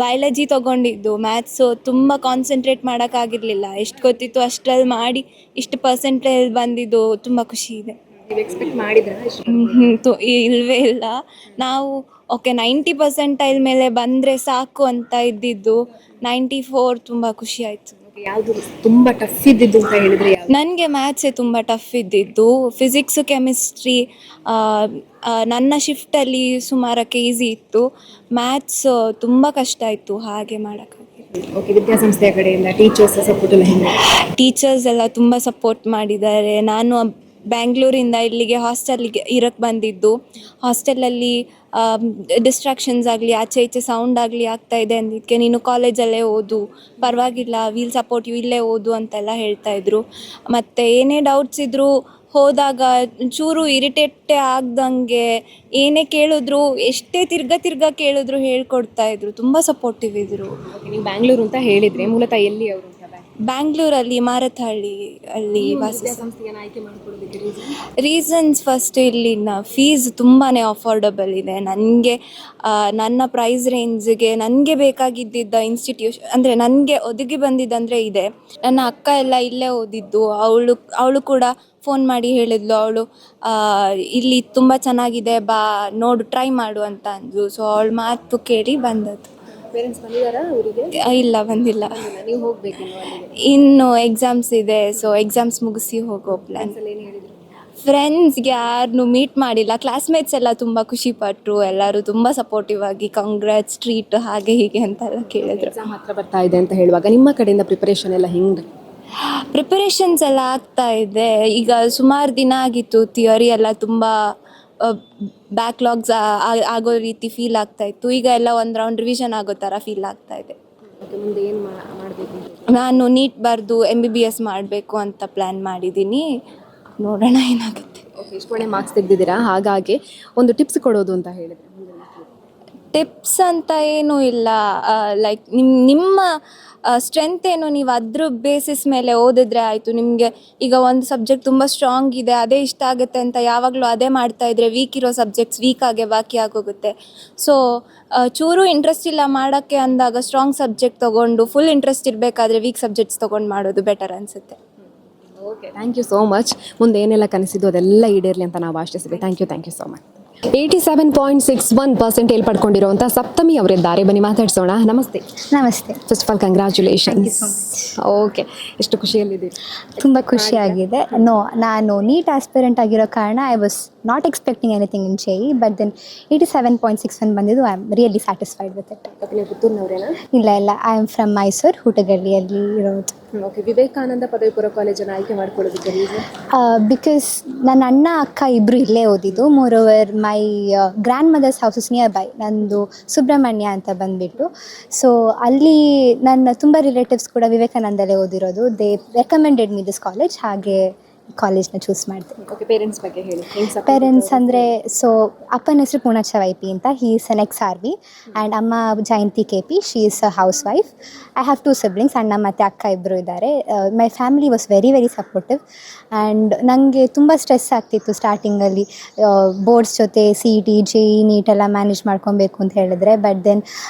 ಬಯಾಲಜಿ ತೊಗೊಂಡಿದ್ದು, ಮ್ಯಾಥ್ಸು ತುಂಬ ಕಾನ್ಸಂಟ್ರೇಟ್ ಮಾಡೋಕ್ಕಾಗಿರಲಿಲ್ಲ. ಎಷ್ಟು ಗೊತ್ತಿತ್ತು ಅಷ್ಟರಲ್ಲಿ ಮಾಡಿ ಇಷ್ಟು ಪರ್ಸೆಂಟೇಜ್ ಬಂದಿದ್ದು ತುಂಬ ಖುಷಿ ಇದೆ. ನೀವು ಎಕ್ಸ್ಪೆಕ್ಟ್ ಮಾಡಿದ್ರಾ? ಇಲ್ಲವೇ ಇಲ್ಲ. ನಾವು ಓಕೆ 90% ಮೇಲೆ ಬಂದರೆ ಸಾಕು ಅಂತ ಇದ್ದಿದ್ದು. 94 ತುಂಬ ಖುಷಿ ಆಯಿತು. ಯಾವುದು ತುಂಬ ಟಫ್ ಇದ್ದಿದ್ದು ಅಂತ ಹೇಳಿದ್ರೆ ನನಗೆ ಮ್ಯಾಥ್ಸೇ ತುಂಬ ಟಫ್ ಇದ್ದಿದ್ದು. ಫಿಸಿಕ್ಸು, ಕೆಮಿಸ್ಟ್ರಿ ನನ್ನ ಶಿಫ್ಟಲ್ಲಿ ಸುಮಾರಕ್ಕೆ ಈಸಿ ಇತ್ತು. ಮ್ಯಾಥ್ಸ್ ತುಂಬ ಕಷ್ಟ ಇತ್ತು, ಹಾಗೆ ಮಾಡೋಕ್ಕಾಗಿತ್ತು. ಓಕೆ, ವಿದ್ಯಾಸಂಸ್ಥೆಯ ಕಡೆಯಿಂದ ಟೀಚರ್ಸ್ ಸಪೋರ್ಟ್ ಎಲ್ಲ ಹೆಂಗೆ? ಟೀಚರ್ಸ್ ಎಲ್ಲ ತುಂಬ ಸಪೋರ್ಟ್ ಮಾಡಿದ್ದಾರೆ. ನಾನು ಬ್ಯಾಂಗ್ಳೂರಿಂದ ಇಲ್ಲಿಗೆ ಹಾಸ್ಟೆಲ್ಗೆ ಇರೋಕ್ಕೆ ಬಂದಿದ್ದು. ಹಾಸ್ಟೆಲಲ್ಲಿ ಡಿಸ್ಟ್ರಾಕ್ಷನ್ಸ್ ಆಗಲಿ, ಆಚೆ ಈಚೆ ಸೌಂಡ್ ಆಗಲಿ ಆಗ್ತಾಯಿದೆ ಅಂದಿದ್ದಕ್ಕೆ ನೀನು ಕಾಲೇಜಲ್ಲೇ ಓದು, ಪರವಾಗಿಲ್ಲ, ವೀಲ್ ಸಪೋರ್ಟ್ ಯು, ಇಲ್ಲೇ ಓದು ಅಂತೆಲ್ಲ ಹೇಳ್ತಾಯಿದ್ರು. ಮತ್ತು ಏನೇ ಡೌಟ್ಸ್ ಇದ್ದರೂ ಹೋದಾಗ ಚೂರು ಇರಿಟೇಟೇ ಆಗ್ದಂಗೆ ಏನೇ ಕೇಳಿದ್ರು, ಎಷ್ಟೇ ತಿರ್ಗಾ ಕೇಳಿದ್ರು ಹೇಳ್ಕೊಡ್ತಾಯಿದ್ರು. ತುಂಬ ಸಪೋರ್ಟಿವ್ ಇದ್ದರು. ನೀವು ಬ್ಯಾಂಗ್ಳೂರು ಅಂತ ಹೇಳಿದರೆ ಮೂಲತಃ ಎಲ್ಲಿ ಅವರು? ಬ್ಯಾಂಗ್ಳೂರಲ್ಲಿ ಮಾರತಹಳ್ಳಿ ಅಲ್ಲಿ ಸಂಸ್ಥೆಯನ್ನು ಆಯ್ಕೆ ಮಾಡಿಕೊಳ್ಳೋದಕ್ಕೆ ರೀಸನ್ಸ್ ಫಸ್ಟ್ ಇಲ್ಲಿನ ಫೀಸ್ ತುಂಬಾ ಅಫೋರ್ಡಬಲ್ ಇದೆ. ನನ್ನ ಪ್ರೈಸ್ ರೇಂಜ್ಗೆ ನನಗೆ ಬೇಕಾಗಿದ್ದ ಇನ್ಸ್ಟಿಟ್ಯೂಷನ್ ಅಂದರೆ ನನಗೆ ಒದಗಿ ಬಂದಿದ್ದಂದರೆ ಇದೆ. ನನ್ನ ಅಕ್ಕ ಎಲ್ಲ ಇಲ್ಲೇ ಓದಿದ್ದು. ಅವಳು ಕೂಡ ಫೋನ್ ಮಾಡಿ ಹೇಳಿದ್ಲು, ಅವಳು ಇಲ್ಲಿ ತುಂಬ ಚೆನ್ನಾಗಿದೆ, ಬಾ ನೋಡು, ಟ್ರೈ ಮಾಡು ಅಂತ ಅಂದ್ಲು. ಸೊ ಅವಳು ಮಾತು ಕೇಳಿ ಬಂದದ್ದು. ಪೇರೆಂಟ್ಸ್ ಬಂದಿದ್ದಾರಾ ಊರಿಗೆ? ಇಲ್ಲ, ಬಂದಿಲ್ಲ. ನೀವು ಹೋಗಬೇಕು ಇನ್ನು ಎಕ್ಸಾಮ್ಸ್ ಇದೆ. ಸೊ ಎಕ್ಸಾಮ್ಸ್ ಮುಗಿಸಿ ಹೋಗೋ ಪ್ಲ್ಯಾನ್. ಏನು ಹೇಳಿದ್ರು? ಫ್ರೆಂಡ್ಸ್ಗೆ ಯಾರನ್ನೂ ಮೀಟ್ ಮಾಡಿಲ್ಲ. ಕ್ಲಾಸ್ಮೇಟ್ಸ್ ಎಲ್ಲ ತುಂಬ ಖುಷಿಪಟ್ಟರು. ಎಲ್ಲರೂ ತುಂಬ ಸಪೋರ್ಟಿವ್ ಆಗಿ ಕಂಗ್ರಾಟ್ಸ್, ಟ್ರೀಟ್, ಹಾಗೆ ಹೀಗೆ ಅಂತೆಲ್ಲ ಕೇಳಿದ್ರು. ಎಕ್ಸಾಮ್ ಹತ್ರ ಬರ್ತಾ ಇದೆ ಅಂತ ಹೇಳುವಾಗ ನಿಮ್ಮ ಕಡೆಯಿಂದ ಪ್ರಿಪರೇಷನ್ ಎಲ್ಲ ಹೆಂಗೆ? ಪ್ರಿಪರೇಷನ್ಸ್ ಎಲ್ಲ ಆಗ್ತಾ ಇದೆ. ಈಗ ಸುಮಾರು ದಿನ ಆಗಿತ್ತು. ಥಿಯರಿ ಎಲ್ಲ ತುಂಬ ಬ್ಯಾಕ್ಲಾಗ್ಸ್ ಆಗೋ ರೀತಿ ಫೀಲ್ ಆಗ್ತಾ ಇತ್ತು. ಈಗ ಎಲ್ಲ ಒಂದು ರೌಂಡ್ ರಿವಿಷನ್ ಆಗೋ ಥರ ಫೀಲ್ ಆಗ್ತಾ ಇದೆ. ಮುಂದೆ ಏನು ಮಾಡಬೇಕು? ನಾನು ನೀಟ್ ಬರೆದು MBBS ಮಾಡಬೇಕು ಅಂತ ಪ್ಲ್ಯಾನ್ ಮಾಡಿದ್ದೀನಿ. ನೋಡೋಣ ಏನಾಗುತ್ತೆ. ಓಕೆ, ಇಷ್ಟು ಒಳ್ಳೆ ಮಾರ್ಕ್ಸ್ ತೆಗೆದಿದ್ದೀರಾ, ಹಾಗಾಗಿ ಒಂದು ಟಿಪ್ಸ್ ಕೊಡೋದು ಅಂತ ಹೇಳಿದರೆ? ಟಿಪ್ಸ್ ಅಂತ ಏನೂ ಇಲ್ಲ. ಲೈಕ್ ನಿಮ್ಮ ಸ್ಟ್ರೆಂತ್ ಏನು, ನೀವು ಅದ್ರ ಬೇಸಿಸ್ ಮೇಲೆ ಓದಿದ್ರೆ ಆಯಿತು. ನಿಮಗೆ ಈಗ ಒಂದು ಸಬ್ಜೆಕ್ಟ್ ತುಂಬ ಸ್ಟ್ರಾಂಗ್ ಇದೆ, ಅದೇ ಇಷ್ಟ ಆಗುತ್ತೆ ಅಂತ ಯಾವಾಗಲೂ ಅದೇ ಮಾಡ್ತಾಯಿದ್ರೆ ವೀಕ್ ಇರೋ ಸಬ್ಜೆಕ್ಟ್ಸ್ ವೀಕ್ ಆಗೇ ಬಾಕಿ ಆಗೋಗುತ್ತೆ. ಸೊ ಚೂರು ಇಂಟ್ರೆಸ್ಟ್ ಇಲ್ಲ ಮಾಡೋಕ್ಕೆ ಅಂದಾಗ ಸ್ಟ್ರಾಂಗ್ ಸಬ್ಜೆಕ್ಟ್ ತೊಗೊಂಡು, ಫುಲ್ ಇಂಟ್ರೆಸ್ಟ್ ಇರಬೇಕಾದ್ರೆ ವೀಕ್ ಸಬ್ಜೆಕ್ಟ್ಸ್ ತೊಗೊಂಡು ಮಾಡೋದು ಬೆಟರ್ ಅನಿಸುತ್ತೆ. Okay, thank you so much. ಮುಂದೆ ಏನೆಲ್ಲ ಕನಸಿದ್ದು ಅದೆಲ್ಲ ಈಡೇರಲಿ ಅಂತ ನಾವು ಆಶಿಸ್ತೀವಿ. Thank you so much. 87.61% ಪಡ್ಕೊಂಡಿರುವಂಥ ಸಪ್ತಮಿ ಅವರಿದ್ದಾರೆ, ಬನ್ನಿ ಮಾತಾಡ್ಸೋಣ. ನಮಸ್ತೆ. ನಮಸ್ತೆ. First of all congratulations. Okay, ಎಷ್ಟು ಖುಷಿಯಲ್ಲಿದ್ದೀರಿ? ತುಂಬ ಖುಷಿಯಾಗಿದೆ. ನಾನು ನೀಟ್ ಆಸ್ಪಿರೆಂಟ್ ಆಗಿರೋ ಕಾರಣ I was not expecting anything in JEE, but then 87.61 ಬಂದಿದ್ದು I am really satisfied with it. ನೀವು ಪುತ್ತೂರಿನವರೇನಾ? ಇಲ್ಲ, ಐ ಆಮ್ ಫ್ರಮ್ ಮೈಸೂರು, ಹುಟಗಳ್ಳಿಯಲ್ಲಿ ಇರೋದು. ಓಕೆ, ವಿವೇಕಾನಂದ ಪದವಿ ಪೂರ್ವ ಕಾಲೇಜನ್ನು ಆಯ್ಕೆ ಮಾಡ್ಕೊಳ್ಳೋದಕ್ಕೆ ರೀಸನ್? ಬಿಕಾಸ್ ನನ್ನ ಅಣ್ಣ ಅಕ್ಕ ಇಬ್ಬರು ಇಲ್ಲೇ ಓದಿದ್ದು. Moreover my grandmother's house is nearby. ನಂದು ಸುಬ್ರಹ್ಮಣ್ಯ ಅಂತ ಬಂದುಬಿಟ್ಟು. ಸೊ ಅಲ್ಲಿ ನನ್ನ ತುಂಬ ರಿಲೇಟಿವ್ಸ್ ಕೂಡ ವಿವೇಕಾನಂದಲ್ಲೇ ಓದಿರೋದು. They recommended me this college, ಹಾಗೆ ಕಾಲೇಜ್ನ ಚೂಸ್ ಮಾಡಿದೆ. ಓಕೆ, ಪೇರೆಂಟ್ಸ್ ಬಗ್ಗೆ ಹೇಳಿ. ಪೇರೆಂಟ್ಸ್ ಅಂದರೆ, ಸೊ ಅಪ್ಪನ ಹೆಸರು ಪೂರ್ಣಚ್ಚ ವೈಪಿ ಅಂತ, he is an ex-Army, and ಅಮ್ಮ ಜಯಂತಿ KP, she is a house wife. I have 2 siblings, ಅಣ್ಣ ಮತ್ತು ಅಕ್ಕ ಇಬ್ಬರು ಇದ್ದಾರೆ. My family was very supportive. And ನನಗೆ ತುಂಬ ಸ್ಟ್ರೆಸ್ ಆಗ್ತಿತ್ತು ಸ್ಟಾರ್ಟಿಂಗಲ್ಲಿ, ಬೋರ್ಡ್ಸ್ ಜೊತೆ CET, JEE, ನೀಟ್ ಎಲ್ಲ ಮ್ಯಾನೇಜ್ ಮಾಡ್ಕೊಬೇಕು ಅಂತ ಹೇಳಿದ್ರೆ. ಬಟ್ ದೆನ್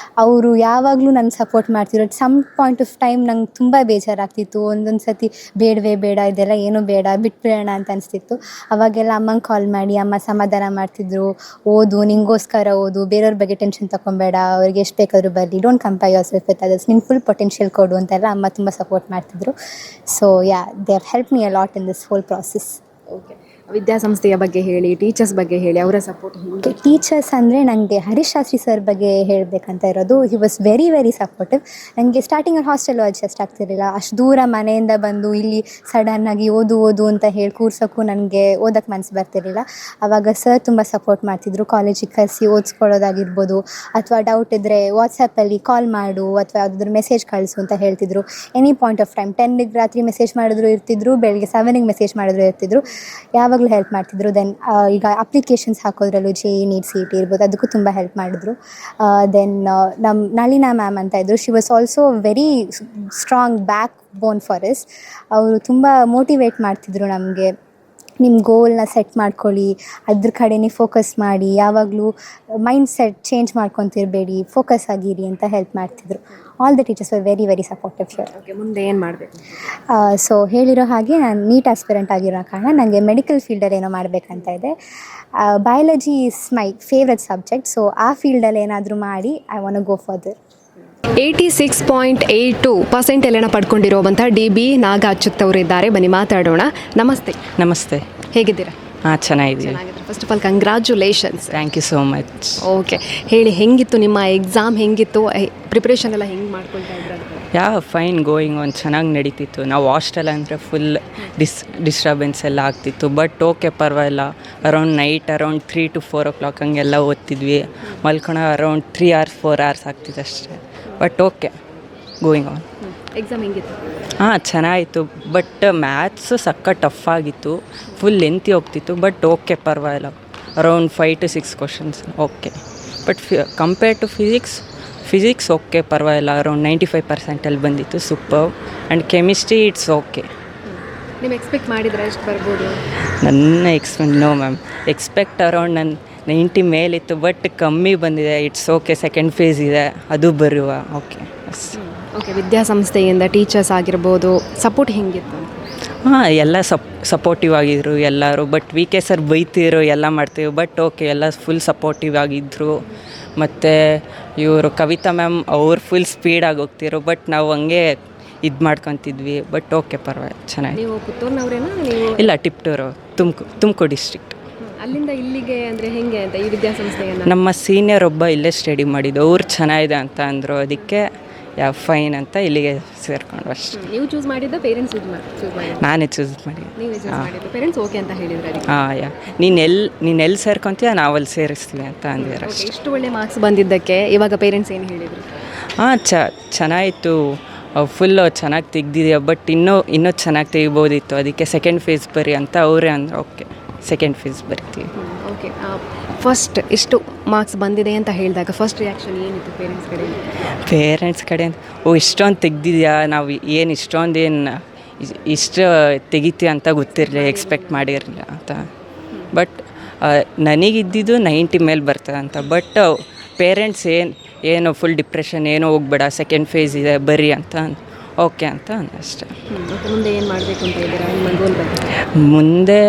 ಅವರು ಯಾವಾಗಲೂ ನನಗೆ ಸಪೋರ್ಟ್ ಮಾಡ್ತಿದ್ರು. At some point of time ನಂಗೆ ತುಂಬ ಬೇಜಾರಾಗ್ತಿತ್ತು. ಒಂದೊಂದು ಸತಿ ಬೇಡ ಇದೆಲ್ಲ ಏನೂ ಬೇಡ, ಬಿಟ್ಬಿಡೋಣ ಅಂತ ಅನಿಸ್ತಿತ್ತು. ಅವಾಗೆಲ್ಲ ಅಮ್ಮಂಗೆ ಕಾಲ್ ಮಾಡಿ ಅಮ್ಮ ಸಮಾಧಾನ ಮಾಡ್ತಿದ್ರು. ಓದು, ನಿಂಗೋಸ್ಕರ ಓದು, ಬೇರೆಯವ್ರ ಬಗ್ಗೆ ಟೆನ್ಷನ್ ತೊಗೊಬೇಡ, ಅವ್ರಿಗೆ ಎಷ್ಟು ಬೇಕಾದರೂ ಬರಲಿ, don't compare your self with others, ನಿನ್ನ ಫುಲ್ ಪೊಟೆನ್ಷಿಯಲ್ ಕೊಡು ಅಂತೆಲ್ಲ ಅಮ್ಮ ತುಂಬ ಸಪೋರ್ಟ್ ಮಾಡ್ತಿದ್ರು. So they have help me a lot in this whole process. Okay, ವಿದ್ಯಾಸಂಸ್ಥೆಯ ಬಗ್ಗೆ ಹೇಳಿ, ಟೀಚರ್ಸ್ ಬಗ್ಗೆ ಹೇಳಿ, ಅವರ ಸಪೋರ್ಟ್ ಹೇಗೆ? ಟೀಚರ್ಸ್ ಅಂದರೆ ನನಗೆ ಹರೀಶ್ ಶಾಸ್ತ್ರಿ ಸರ್ ಬಗ್ಗೆ ಹೇಳಬೇಕಂತ ಇರೋದು. He was very supportive. ನನಗೆ ಸ್ಟಾರ್ಟಿಂಗಲ್ಲಿ ಹಾಸ್ಟೆಲ್ ಅಡ್ಜಸ್ಟ್ ಆಗ್ತಿರಲಿಲ್ಲ. ಅಷ್ಟು ದೂರ ಮನೆಯಿಂದ ಬಂದು ಇಲ್ಲಿ ಸಡನ್ನಾಗಿ ಓದು ಅಂತ ಹೇಳಿ ಕೂರ್ಸೋಕ್ಕೂ ನನಗೆ ಓದೋಕ್ಕೆ ಮನಸ್ಸು ಬರ್ತಿರಲಿಲ್ಲ. ಆವಾಗ ಸರ್ ತುಂಬ ಸಪೋರ್ಟ್ ಮಾಡ್ತಿದ್ರು. ಕಾಲೇಜಿಗೆ ಕರೆಸಿ ಓದಿಸ್ಕೊಳ್ಳೋದಾಗಿರ್ಬೋದು, ಅಥವಾ ಡೌಟ್ ಇದ್ದರೆ ವಾಟ್ಸಪ್ಪಲ್ಲಿ ಕಾಲ್ ಮಾಡು ಅಥವಾ ಯಾವುದಾದ್ರೂ ಮೆಸೇಜ್ ಕಳಿಸು ಅಂತ ಹೇಳ್ತಿದ್ರು. ಎನಿ ಪಾಯಿಂಟ್ ಆಫ್ ಟೈಮ್, 10ಗೆ ರಾತ್ರಿ ಮೆಸೇಜ್ ಮಾಡಿದ್ರು ಇರ್ತಿದ್ರು, ಬೆಳಗ್ಗೆ 7ಗೆ ಮೆಸೇಜ್ ಮಾಡಿದ್ರು ಇರ್ತಿದ್ರು. ಯಾವಾಗಲೂ ಹೆಲ್ಪ್ ಮಾಡ್ತಿದ್ರು. ದೆನ್ ಈಗ ಅಪ್ಲಿಕೇಶನ್ಸ್ ಹಾಕೋದ್ರಲ್ಲೂ JEE, ನೀಟ್, CET ಇರ್ಬೋದು, ಅದಕ್ಕೂ ತುಂಬ ಹೆಲ್ಪ್ ಮಾಡಿದ್ರು. ದೆನ್ ನಮ್ಮ ನಳಿನಾ ಮ್ಯಾಮ್ ಅಂತ ಇದ್ದರು. She was also very strong back bone for us. ಅವರು ತುಂಬ ಮೋಟಿವೇಟ್ ಮಾಡ್ತಿದ್ರು ನಮಗೆ. ನಿಮ್ಮ ಗೋಲ್ನ ಸೆಟ್ ಮಾಡ್ಕೊಳ್ಳಿ, ಅದ್ರ ಕಡೆನೇ ಫೋಕಸ್ ಮಾಡಿ, ಯಾವಾಗಲೂ ಮೈಂಡ್ ಸೆಟ್ ಚೇಂಜ್ ಮಾಡ್ಕೊತಿರ್ಬೇಡಿ, ಫೋಕಸ್ ಆಗಿರಿ ಅಂತ ಹೆಲ್ಪ್ ಮಾಡ್ತಿದ್ರು. All the teachers were very very supportive here. Okay, ಮುಂದೆ ಏನು ಮಾಡಬೇಕು? ಸೊ ಹೇಳಿರೋ ಹಾಗೆ ನಾನು ನೀಟ್ ಆಸ್ಪಿರೆಂಟ್ ಆಗಿರೋ ಕಾರಣ ನನಗೆ ಮೆಡಿಕಲ್ ಫೀಲ್ಡಲ್ಲಿ ಏನೋ ಮಾಡಬೇಕಂತ ಇದೆ. Biology is my favourite subject. So ಆ ಫೀಲ್ಡಲ್ಲಿ ಏನಾದರೂ ಮಾಡಿ ಐ ವಾಂಟ್ ಗೋ ಫರ್ದರ್. 86.82% ಎಲ್ಲನ ಪಡ್ಕೊಂಡಿರುವಂಥ DB ನಾಗ ಅಚ್ಯುತ್ ಅವರಿದ್ದಾರೆ. ಬನ್ನಿ ಮಾತಾಡೋಣ. ನಮಸ್ತೆ. ನಮಸ್ತೆ. ಹೇಗಿದ್ದೀರಾ? ಹಾಂ, ಚೆನ್ನಾಗಿದ್ದೀವಿ. First of all congratulations. Thank you so much. Okay, ಹೇಳಿ ಹೆಂಗಿತ್ತು ನಿಮ್ಮ ಎಕ್ಸಾಮ್? ಹೆಂಗಿತ್ತು ಪ್ರಿಪ್ರೇಷನ್ ಎಲ್ಲ ಹೆಂಗೆ ಮಾಡ್ಕೊಳ್ತಾ ಇದ್ರು? ಫೈನ್ ಗೋಯಿಂಗ್ ಆನ್, ಚೆನ್ನಾಗಿ ನಡೀತಿತ್ತು. ನಾವು ಹಾಸ್ಟೆಲ್ ಅಂದರೆ ಫುಲ್ ಡಿಸ್ಟರ್ಬೆನ್ಸ್ ಎಲ್ಲ ಆಗ್ತಿತ್ತು. ಬಟ್ ಓಕೆ, ಪರವಾಗಿಲ್ಲ. ಅರೌಂಡ್ 3 to 4 o'clock ಹಂಗೆಲ್ಲ ಓದ್ತಿದ್ವಿ. ಮಲ್ಕೊಳೋ ಅರೌಂಡ್ 3 hours 4 hours ಆಗ್ತಿತ್ತು ಅಷ್ಟೇ. But okay, going on. Exam ಹೆಂಗಿತ್ತು? ಹಾಂ, ಚೆನ್ನಾಗಿತ್ತು. ಬಟ್ ಮ್ಯಾಥ್ಸು ಸಕ್ಕ ಟಫ್ ಆಗಿತ್ತು, ಫುಲ್ ಲೆಂತಿ ಹೋಗ್ತಿತ್ತು. ಬಟ್ ಓಕೆ, ಪರವಾಗಿಲ್ಲ. Around 5 to 6 questions okay. But compare to physics okay, ಪರವಾಗಿಲ್ಲ. ಅರೌಂಡ್ 95% ಬಂದಿತ್ತು. Super. And chemistry it's okay. ನೀವು ಎಕ್ಸ್ಪೆಕ್ಟ್ ಮಾಡಿದ್ರೆ ಎಷ್ಟು ಬರ್ಬೋದು? No ma'am, expect around 90 ಮೇಲಿತ್ತು. But ಕಮ್ಮಿ ಬಂದಿದೆ. It's okay. ಸೆಕೆಂಡ್ ಫೇಸ್ ಇದೆ, ಅದು ಬರುವ ಓಕೆ. ಓಕೆ, ವಿದ್ಯಾಸಂಸ್ಥೆಯಿಂದ ಟೀಚರ್ಸ್ ಆಗಿರ್ಬೋದು, ಸಪೋರ್ಟ್ ಹೆಂಗಿತ್ತು? ಹಾಂ, ಎಲ್ಲ ಸಪೋರ್ಟಿವ್ ಆಗಿದ್ರು ಎಲ್ಲರೂ. ಬಟ್ VK ಸರ್ ಬೈತಿದ್ರು, ಎಲ್ಲ ಮಾಡ್ತೀವಿ. ಬಟ್ ಓಕೆ, ಎಲ್ಲ ಫುಲ್ ಸಪೋರ್ಟಿವ್ ಆಗಿದ್ದರು. ಮತ್ತು ಇವರು ಕವಿತಾ ಮ್ಯಾಮ್ ಅವ್ರು ಫುಲ್ ಸ್ಪೀಡಾಗಿ ಹೋಗ್ತಿದ್ರು. ಬಟ್ ನಾವು ಹಂಗೆ ಇದು ಮಾಡ್ಕೊತಿದ್ವಿ. ಬಟ್ ಓಕೆ, ಪರವಾಗಿಲ್ಲ, ಚೆನ್ನಾಗಿ. ನೀವು ಪುತ್ತೂರ್ನವ್ರೇನಾ? ನೀವು ಇಲ್ಲ, ಟಿಪ್ಟೂರು, ತುಮಕೂರು ಡಿಸ್ಟ್ರಿಕ್ಟ್. ಅಲ್ಲಿಂದ ಇಲ್ಲಿಗೆ ಅಂದರೆ ಹೆಂಗೆ ಅಂತ ಈ ವಿದ್ಯಾಸಂಸ್ಥೆಯನ್ನು? ನಮ್ಮ ಸೀನಿಯರ್ ಒಬ್ಬ ಇಲ್ಲೇ ಸ್ಟಡಿ ಮಾಡಿದ್ದು, ಅವ್ರು ಚೆನ್ನಾಗಿದೆ ಅಂತ ಅಂದರು. ಅದಕ್ಕೆ ಫೈನ್ ಅಂತ ಇಲ್ಲಿಗೆ ಸೇರ್ಕೊಂಡು ಅಷ್ಟೇ. ನೀವು ಚೂಸ್ ಮಾಡಿದ್ದ ಪೇರೆಂಟ್ಸ್ ಚೂಸ್ ಮಾಡಿ? ನಾನೇ ಚೂಸ್ ಮಾಡಿ. ನೀವೇ ಚೂಸ್ ಮಾಡಿದ್ದು, ಪೇರೆಂಟ್ಸ್ ಓಕೆ ಅಂತ ಹೇಳಿದ್ರು? ಹಾಂ, ನೀನು ಎಲ್ಲಿ ಸೇರ್ಕೊತೀಯ, ನಾವಲ್ಲಿ ಸೇರಿಸ್ತೀವಿ ಅಂತ ಅಂದಿದ್ರು ಅಷ್ಟೇ. ಇಷ್ಟು ಒಳ್ಳೆ ಮಾರ್ಕ್ಸ್ ಬಂದಿದ್ದಕ್ಕೆ ಇವಾಗ ಪೇರೆಂಟ್ಸ್ ಏನು ಹೇಳಿದರು? ಹಾಂ, ಚೆನ್ನಾಗಿತ್ತು. ಫುಲ್ಲು ಚೆನ್ನಾಗಿ ತೆಗ್ದಿದೆಯಾ, ಬಟ್ ಇನ್ನೂ ಚೆನ್ನಾಗಿ ತೆಗಿಬೋದಿತ್ತು. ಅದಕ್ಕೆ ಸೆಕೆಂಡ್ ಫೇಸ್ ಬರಿ ಅಂತ ಅವರೇ ಅಂದರು. ಓಕೆ, ಸೆಕೆಂಡ್ ಫೇಸ್ ಬರ್ತೀವಿ. ಓಕೆ, ಫಸ್ಟ್ ಇಷ್ಟು ಮಾರ್ಕ್ಸ್ ಬಂದಿದೆ ಅಂತ ಹೇಳಿದಾಗ ಫಸ್ಟ್ ರಿಯಾಕ್ಷನ್ ಏನಿತ್ತು ಪೇರೆಂಟ್ಸ್ ಕಡೆ? ಇಷ್ಟೊಂದು ತೆಗ್ದಿದ್ಯಾ, ನಾವು ಇಷ್ಟು ತೆಗಿತೀವಿ ಅಂತ ಗೊತ್ತಿರಲಿಲ್ಲ, ಎಕ್ಸ್ಪೆಕ್ಟ್ ಮಾಡಿರಲಿಲ್ಲ ಅಂತ. ಬಟ್ ನನಗಿದ್ದಿದ್ದು 90 ಮೇಲೆ ಬರ್ತದೆ ಅಂತ. ಬಟ್ ಪೇರೆಂಟ್ಸ್ ಏನು ಫುಲ್ ಡಿಪ್ರೆಷನ್ ಏನೋ ಹೋಗ್ಬೇಡ, ಸೆಕೆಂಡ್ ಫೇಸ್ ಇದೆ ಬರೀ ಅಂತ ಓಕೆ ಅಂತ ಅಷ್ಟೇ. ಮುಂದೆ ಏನು ಮಾಡಬೇಕು ಅಂತ ಇದ್ದೀರಾ? ನಿಮ್ಮ ಗೋಲ್ ಬಗ್ಗೆ? ಮುಂದೆ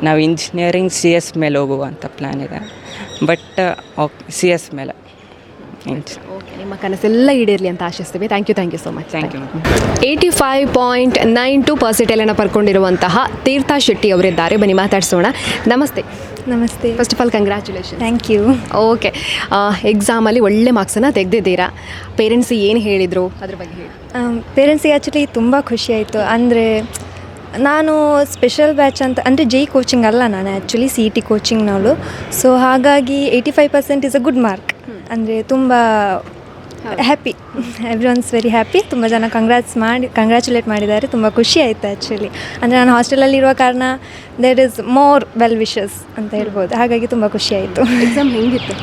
ನಾವು ಇಂಜಿನಿಯರಿಂಗ್ CS ಮೇಲೆ ಹೋಗುವ ಅಂತ ಪ್ಲ್ಯಾನ್ ಇದೆ. ಬಟ್ ಓಕೆ, CS ಮೇಲೆ. ಓಕೆ, ನಿಮ್ಮ ಕನಸೆಲ್ಲ ಈಡೇರಲಿ ಅಂತ ಆಶಿಸ್ತೀವಿ. Thank you so much. Thank you. 85.92% ಎಲ್ಲನ ಪಡ್ಕೊಂಡಿರುವಂತಹ ತೀರ್ಥಾ ಶೆಟ್ಟಿ ಅವರಿದ್ದಾರೆ. ಬನ್ನಿ ಮಾತಾಡ್ಸೋಣ. ನಮಸ್ತೆ. ನಮಸ್ತೆ. First of all congratulation. Thank you. Okay, ಎಕ್ಸಾಮಲ್ಲಿ ಒಳ್ಳೆ ಮಾರ್ಕ್ಸನ್ನು ತೆಗೆದಿದ್ದೀರಾ. ಪೇರೆಂಟ್ಸ್ ಏನು ಹೇಳಿದರು ಅದ್ರ ಬಗ್ಗೆ ಹೇಳಿ? ಪೇರೆಂಟ್ಸಿಗೆ ಆ್ಯಕ್ಚುಲಿ ತುಂಬ ಖುಷಿ ಆಯಿತು. ಅಂದರೆ ನಾನು ಸ್ಪೆಷಲ್ ಬ್ಯಾಚ್ ಅಂತ ಅಂದರೆ JEE ಕೋಚಿಂಗ್ ಅಲ್ಲ, ನಾನು ಆ್ಯಕ್ಚುಲಿ CET ಕೋಚಿಂಗ್ನವಳು. ಸೊ ಹಾಗಾಗಿ 85% ಇಸ್ ಅ ಗುಡ್ ಮಾರ್ಕ್. ಅಂದರೆ ತುಂಬ happy, every once very happy. ತುಂಬ ಜನ ಕಂಗ್ರ್ಯಾಚುಲೇಟ್ ಮಾಡಿದ್ದಾರೆ. ತುಂಬ ಖುಷಿ ಆಯಿತು ಆ್ಯಕ್ಚುಲಿ. ಅಂದರೆ ನಾನು ಹಾಸ್ಟೆಲಲ್ಲಿರುವ ಕಾರಣ there is more well wishes ಅಂತ ಹೇಳ್ಬೋದು. ಹಾಗಾಗಿ ತುಂಬ ಖುಷಿ ಆಯಿತು. ಎಕ್ಸಾಮ್ ಹೆಂಗಿತ್ತು?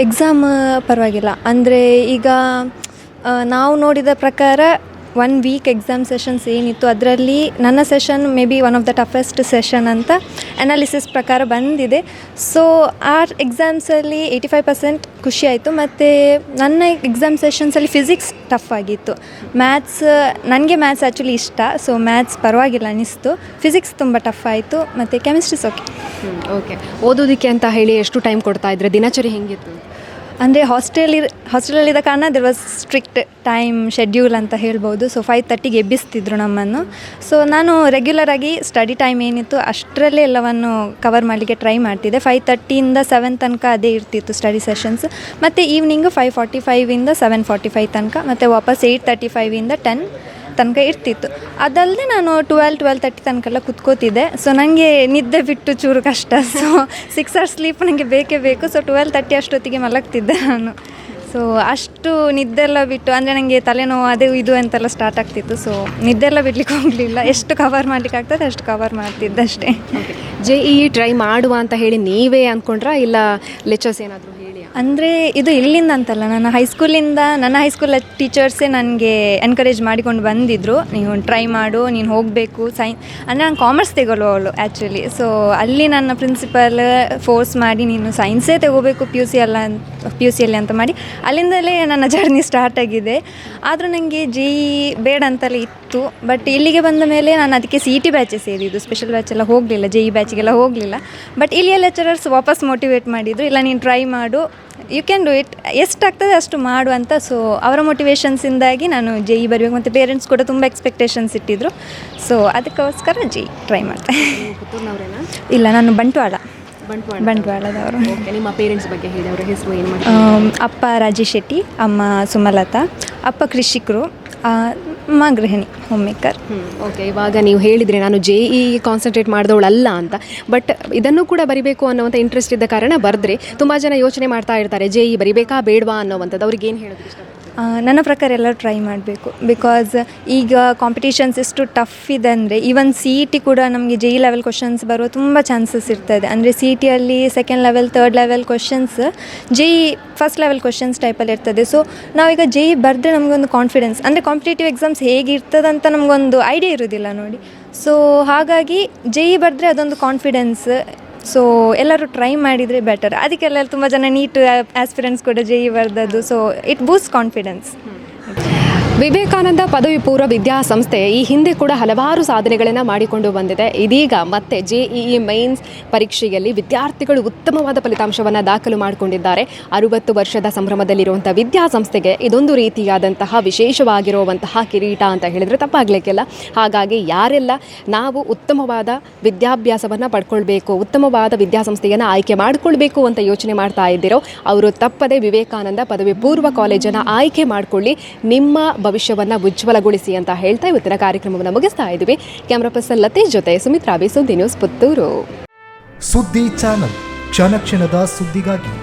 ಎಕ್ಸಾಮ್ ಪರವಾಗಿಲ್ಲ. ಅಂದರೆ ಈಗ ನಾವು ನೋಡಿದ ಪ್ರಕಾರ 1 week ಎಕ್ಸಾಮ್ ಸೆಷನ್ಸ್ ಏನಿತ್ತು, ಅದರಲ್ಲಿ ನನ್ನ session may be one of the toughest session ಅಂತ ಅನಾಲಿಸಿಸ್ ಪ್ರಕಾರ ಬಂದಿದೆ. ಸೊ ಆ ಎಕ್ಸಾಮ್ಸಲ್ಲಿ 85% ಖುಷಿ ಆಯಿತು. ಮತ್ತು ನನ್ನ ಎಕ್ಸಾಮ್ ಸೆಷನ್ಸಲ್ಲಿ ಫಿಸಿಕ್ಸ್ ಟಫ್ ಆಗಿತ್ತು. ನನಗೆ ಮ್ಯಾಥ್ಸ್ ಆ್ಯಕ್ಚುಲಿ ಇಷ್ಟ. ಸೊ ಮ್ಯಾಥ್ಸ್ ಪರವಾಗಿಲ್ಲ ಅನ್ನಿಸ್ತು. ಫಿಸಿಕ್ಸ್ ತುಂಬ ಟಫ್ ಆಯಿತು. ಮತ್ತು ಕೆಮಿಸ್ಟ್ರೀಸ್ ಓಕೆ. ಓಕೆ, ಓದೋದಕ್ಕೆ ಅಂತ ಹೇಳಿ ಎಷ್ಟು ಟೈಮ್ ಕೊಡ್ತಾ ಇದ್ರೆ? ದಿನಚರಿ ಹೆಂಗಿತ್ತು? ಅಂದರೆ ಹಾಸ್ಟೆಲಲ್ಲಿದ್ದ ಕಾರಣ there was strict time schedule ಅಂತ ಹೇಳ್ಬೋದು. ಸೊ 5:30ಗೆ ಎಬ್ಬಿಸ್ತಿದ್ರು ನಮ್ಮನ್ನು. ಸೊ ನಾನು ರೆಗ್ಯುಲರಾಗಿ ಸ್ಟಡಿ ಟೈಮ್ ಏನಿತ್ತು ಅಷ್ಟರಲ್ಲೇ ಎಲ್ಲವನ್ನು ಕವರ್ ಮಾಡಲಿಕ್ಕೆ ಟ್ರೈ ಮಾಡ್ತಿದ್ದೆ. 5:30ಇಂದ 7 ತನಕ ಅದೇ ಇರ್ತಿತ್ತು ಸ್ಟಡಿ ಸೆಷನ್ಸ್. ಮತ್ತು ಈವ್ನಿಂಗು 5:45ಇಂದ 7:45 ತನಕ, ಮತ್ತು ವಾಪಸ್ 8:35ಇಂದ 10 ತನಕ ಇರ್ತಿತ್ತು. ಅದಲ್ಲದೆ ನಾನು 12:30 ತನಕ ಕೂತ್ಕೋತಿದ್ದೆ. ಸೊ ನನಗೆ ನಿದ್ದೆ ಬಿಟ್ಟು ಚೂರು ಕಷ್ಟ. ಸೊ 6 hours ಸ್ಲೀಪ್ ನನಗೆ ಬೇಕೇ ಬೇಕು. ಸೊ 12:30 ಅಷ್ಟೊತ್ತಿಗೆ ಮಲಗ್ತಿದ್ದೆ ನಾನು. ಸೊ ಅಷ್ಟು ನಿದ್ದೆಲ್ಲ ಬಿಟ್ಟು, ಅಂದರೆ ನನಗೆ ತಲೆನೋವು ಅದು ಇದು ಅಂತೆಲ್ಲ ಸ್ಟಾರ್ಟ್ ಆಗ್ತಿತ್ತು. ಸೊ ನಿದ್ದೆಲ್ಲ ಬಿಡ್ಲಿಕ್ಕೆ ಹೋಗಲಿಲ್ಲ. ಎಷ್ಟು ಕವರ್ ಮಾಡ್ಲಿಕ್ಕೆ ಆಗ್ತದೆ ಅಷ್ಟು ಕವರ್ ಮಾಡ್ತಿದ್ದೆ ಅಷ್ಟೇ. JEE ಟ್ರೈ ಮಾಡುವ ಅಂತ ಹೇಳಿ ನೀವೇ ಅಂದ್ಕೊಂಡ್ರಾ, ಇಲ್ಲ ಲೆಕ್ಚರ್ಸ್ ಏನಾದರೂ ಹೇಳಿಯಾ? ಅಂದರೆ ಇದು ಇಲ್ಲಿಂದ ಅಂತಲ್ಲ, ನನ್ನ ಹೈಸ್ಕೂಲ್ ಟೀಚರ್ಸೇ ನನಗೆ ಎನ್ಕರೇಜ್ ಮಾಡಿಕೊಂಡು ಬಂದಿದ್ದರು. ನೀವು ಟ್ರೈ ಮಾಡು, ನೀನು ಹೋಗಬೇಕು ಅಂದರೆ ನಾನು ಕಾಮರ್ಸ್ ತಗೊಳ್ಳುವವಳು ಆ್ಯಕ್ಚುಲಿ. ಸೊ ಅಲ್ಲಿ ನನ್ನ ಪ್ರಿನ್ಸಿಪಲ್ ಫೋರ್ಸ್ ಮಾಡಿ ನೀನು ಸೈನ್ಸೇ ತಗೋಬೇಕು ಪಿ ಯು ಸಿಯಲ್ಲಿ ಅಂತ ಮಾಡಿ ಅಲ್ಲಿಂದಲೇ ನನ್ನ ಜರ್ನಿ ಸ್ಟಾರ್ಟ್ ಆಗಿದೆ. ಆದರೂ ನನಗೆ JEE ಬೇಡ ಅಂತಲೇ ಇತ್ತು. ಬಟ್ ಇಲ್ಲಿಗೆ ಬಂದ ಮೇಲೆ ನಾನು ಅದಕ್ಕೆ CET ಬ್ಯಾಚೆ ಸೇರಿದ್ದು, ಸ್ಪೆಷಲ್ ಬ್ಯಾಚ್ ಎಲ್ಲ ಹೋಗಲಿಲ್ಲ, JEE ಬ್ಯಾಚಿಗೆಲ್ಲ ಹೋಗಲಿಲ್ಲ. ಬಟ್ ಇಲ್ಲಿಯ ಲೆಕ್ಚರರ್ಸ್ ವಾಪಸ್ ಮೋಟಿವೇಟ್ ಮಾಡಿದರು, ಇಲ್ಲ ನೀನು ಟ್ರೈ ಮಾಡು, ಯು ಕ್ಯಾನ್ ಡೂ ಇಟ್, ಎಷ್ಟಾಗ್ತದೆ ಅಷ್ಟು ಮಾಡು ಅಂತ. ಸೊ ಅವರ ಮೋಟಿವೇಶನ್ಸಿಂದಾಗಿ ನಾನು JEE ಬರಬೇಕು. ಮತ್ತು ಪೇರೆಂಟ್ಸ್ ಕೂಡ ತುಂಬ ಎಕ್ಸ್ಪೆಕ್ಟೇಷನ್ಸ್ ಇಟ್ಟಿದ್ರು. ಸೊ ಅದಕ್ಕೋಸ್ಕರ JEE ಟ್ರೈ ಮಾಡ್ತೆ. ಇಲ್ಲ, ನಾನು ಬಂಟ್ವಾಳದವರು. ನಿಮ್ಮ ಪೇರೆಂಟ್ಸ್ ಬಗ್ಗೆ ಹೇಳಿ, ಅವರ ಹೆಸರು ಏನು ಮಾಡ್ತಾರೆ? ಅಪ್ಪ ರಾಜೇಶ್ ಶೆಟ್ಟಿ, ಅಮ್ಮ ಸುಮಲತಾ. ಅಪ್ಪ ಕೃಷಿಕರು, ಅಮ್ಮ ಗೃಹಿಣಿ, ಹೋಮ್ ಮೇಕರ್. ಓಕೆ, ಇವಾಗ ನೀವು ಹೇಳಿದರೆ ನಾನು JEE ಕಾನ್ಸಂಟ್ರೇಟ್ ಮಾಡಿದವಳಲ್ಲ ಅಂತ, ಬಟ್ ಇದನ್ನು ಕೂಡ ಬರಿಬೇಕು ಅನ್ನೋವಂಥ ಇಂಟ್ರೆಸ್ಟ್ ಇದ್ದ ಕಾರಣ ಬರೆದ್ರೆ ತುಂಬ ಜನ ಯೋಚನೆ ಮಾಡ್ತಾ ಇರ್ತಾರೆ JEE ಬರಿಬೇಕಾ ಬೇಡವಾ ಅನ್ನೋವಂಥದ್ದು. ಅವ್ರಿಗೆ ಏನು ಹೇಳೋದು ಇಷ್ಟ? ನನ್ನ ಪ್ರಕಾರ ಎಲ್ಲರೂ ಟ್ರೈ ಮಾಡಬೇಕು. ಬಿಕಾಸ್ ಈಗ ಕಾಂಪಿಟೇಷನ್ಸ್ ಎಷ್ಟು ಟಫ್ ಇದೆ ಅಂದರೆ ಈವನ್ CET ಕೂಡ ನಮಗೆ JEE ಲೆವೆಲ್ ಕ್ವಶನ್ಸ್ ಬರುವ ತುಂಬ ಚಾನ್ಸಸ್ ಇರ್ತದೆ. ಅಂದರೆ CETಯಲ್ಲಿ second level, third level questions, JEE first level questions ಟೈಪಲ್ಲಿ ಇರ್ತದೆ. ಸೊ ನಾವೀಗ JEE ಬರೆದ್ರೆ ನಮಗೊಂದು ಕಾನ್ಫಿಡೆನ್ಸ್, ಅಂದರೆ ಕಾಂಪಿಟೇಟಿವ್ ಎಕ್ಸಾಮ್ಸ್ ಹೇಗಿರ್ತದಂತ ನಮಗೊಂದು ಐಡಿಯಾ ಇರೋದಿಲ್ಲ ನೋಡಿ. ಸೊ ಹಾಗಾಗಿ JEE ಬರೆದ್ರೆ ಅದೊಂದು ಕಾನ್ಫಿಡೆನ್ಸ್. ಸೊ ಎಲ್ಲರೂ ಟ್ರೈ ಮಾಡಿದರೆ ಬೆಟರ್. ಅದಕ್ಕೆಲ್ಲ ತುಂಬ ಜನ ನೀಟ್ ಆಸ್ಪಿರೆಂಟ್ಸ್ ಕೂಡ JEE ಬರೆದದ್ದು. So it Boost confidence. Vivekananda ಪದವಿ ಪೂರ್ವ ವಿದ್ಯಾಸಂಸ್ಥೆ ಈ ಹಿಂದೆ ಕೂಡ ಹಲವಾರು ಸಾಧನೆಗಳನ್ನು ಮಾಡಿಕೊಂಡು ಬಂದಿದೆ. ಇದೀಗ ಮತ್ತೆ JEE ಮೈನ್ಸ್ ಪರೀಕ್ಷೆಯಲ್ಲಿ ವಿದ್ಯಾರ್ಥಿಗಳು ಉತ್ತಮವಾದ ಫಲಿತಾಂಶವನ್ನು ದಾಖಲು ಮಾಡಿಕೊಂಡಿದ್ದಾರೆ. 60 ವರ್ಷದ ಸಂಭ್ರಮದಲ್ಲಿರುವಂಥ ವಿದ್ಯಾಸಂಸ್ಥೆಗೆ ಇದೊಂದು ರೀತಿಯಾದಂತಹ ವಿಶೇಷವಾಗಿರುವಂತಹ ಕಿರೀಟ ಅಂತ ಹೇಳಿದರೆ ತಪ್ಪಾಗಲಿಕ್ಕಿಲ್ಲ. ಹಾಗಾಗಿ ಯಾರೆಲ್ಲ ನಾವು ಉತ್ತಮವಾದ ವಿದ್ಯಾಭ್ಯಾಸವನ್ನು ಪಡ್ಕೊಳ್ಬೇಕು, ಉತ್ತಮವಾದ ವಿದ್ಯಾಸಂಸ್ಥೆಯನ್ನು ಆಯ್ಕೆ ಮಾಡಿಕೊಳ್ಬೇಕು ಅಂತ ಯೋಚನೆ ಮಾಡ್ತಾ ಇದ್ದೀರೋ ಅವರು ತಪ್ಪದೆ ವಿವೇಕಾನಂದ ಪದವಿ ಪೂರ್ವ ಕಾಲೇಜನ್ನು ಆಯ್ಕೆ ಮಾಡಿಕೊಳ್ಳಿ, ನಿಮ್ಮ ಭವಿಷ್ಯವನ್ನು ಉಜ್ವಲಗೊಳಿಸಿ ಅಂತ ಹೇಳ್ತಾ ಇವತ್ತಿನ ಕಾರ್ಯಕ್ರಮವನ್ನು ಮುಗಿಸ್ತಾ ಇದ್ದೀವಿ. ಕ್ಯಾಮ್ರಾ ಪರ್ಸನ್ ಲತೀಶ್ ಜೊತೆ ಸುಮಿತ್ರಾ ಬಿ, ಸುದ್ದಿ ನ್ಯೂಸ್, ಪುತ್ತೂರು. ಸುದ್ದಿ ಚಾನಲ್, ಕ್ಷಣ ಕ್ಷಣದ ಸುದ್ದಿಗಾಗಿ.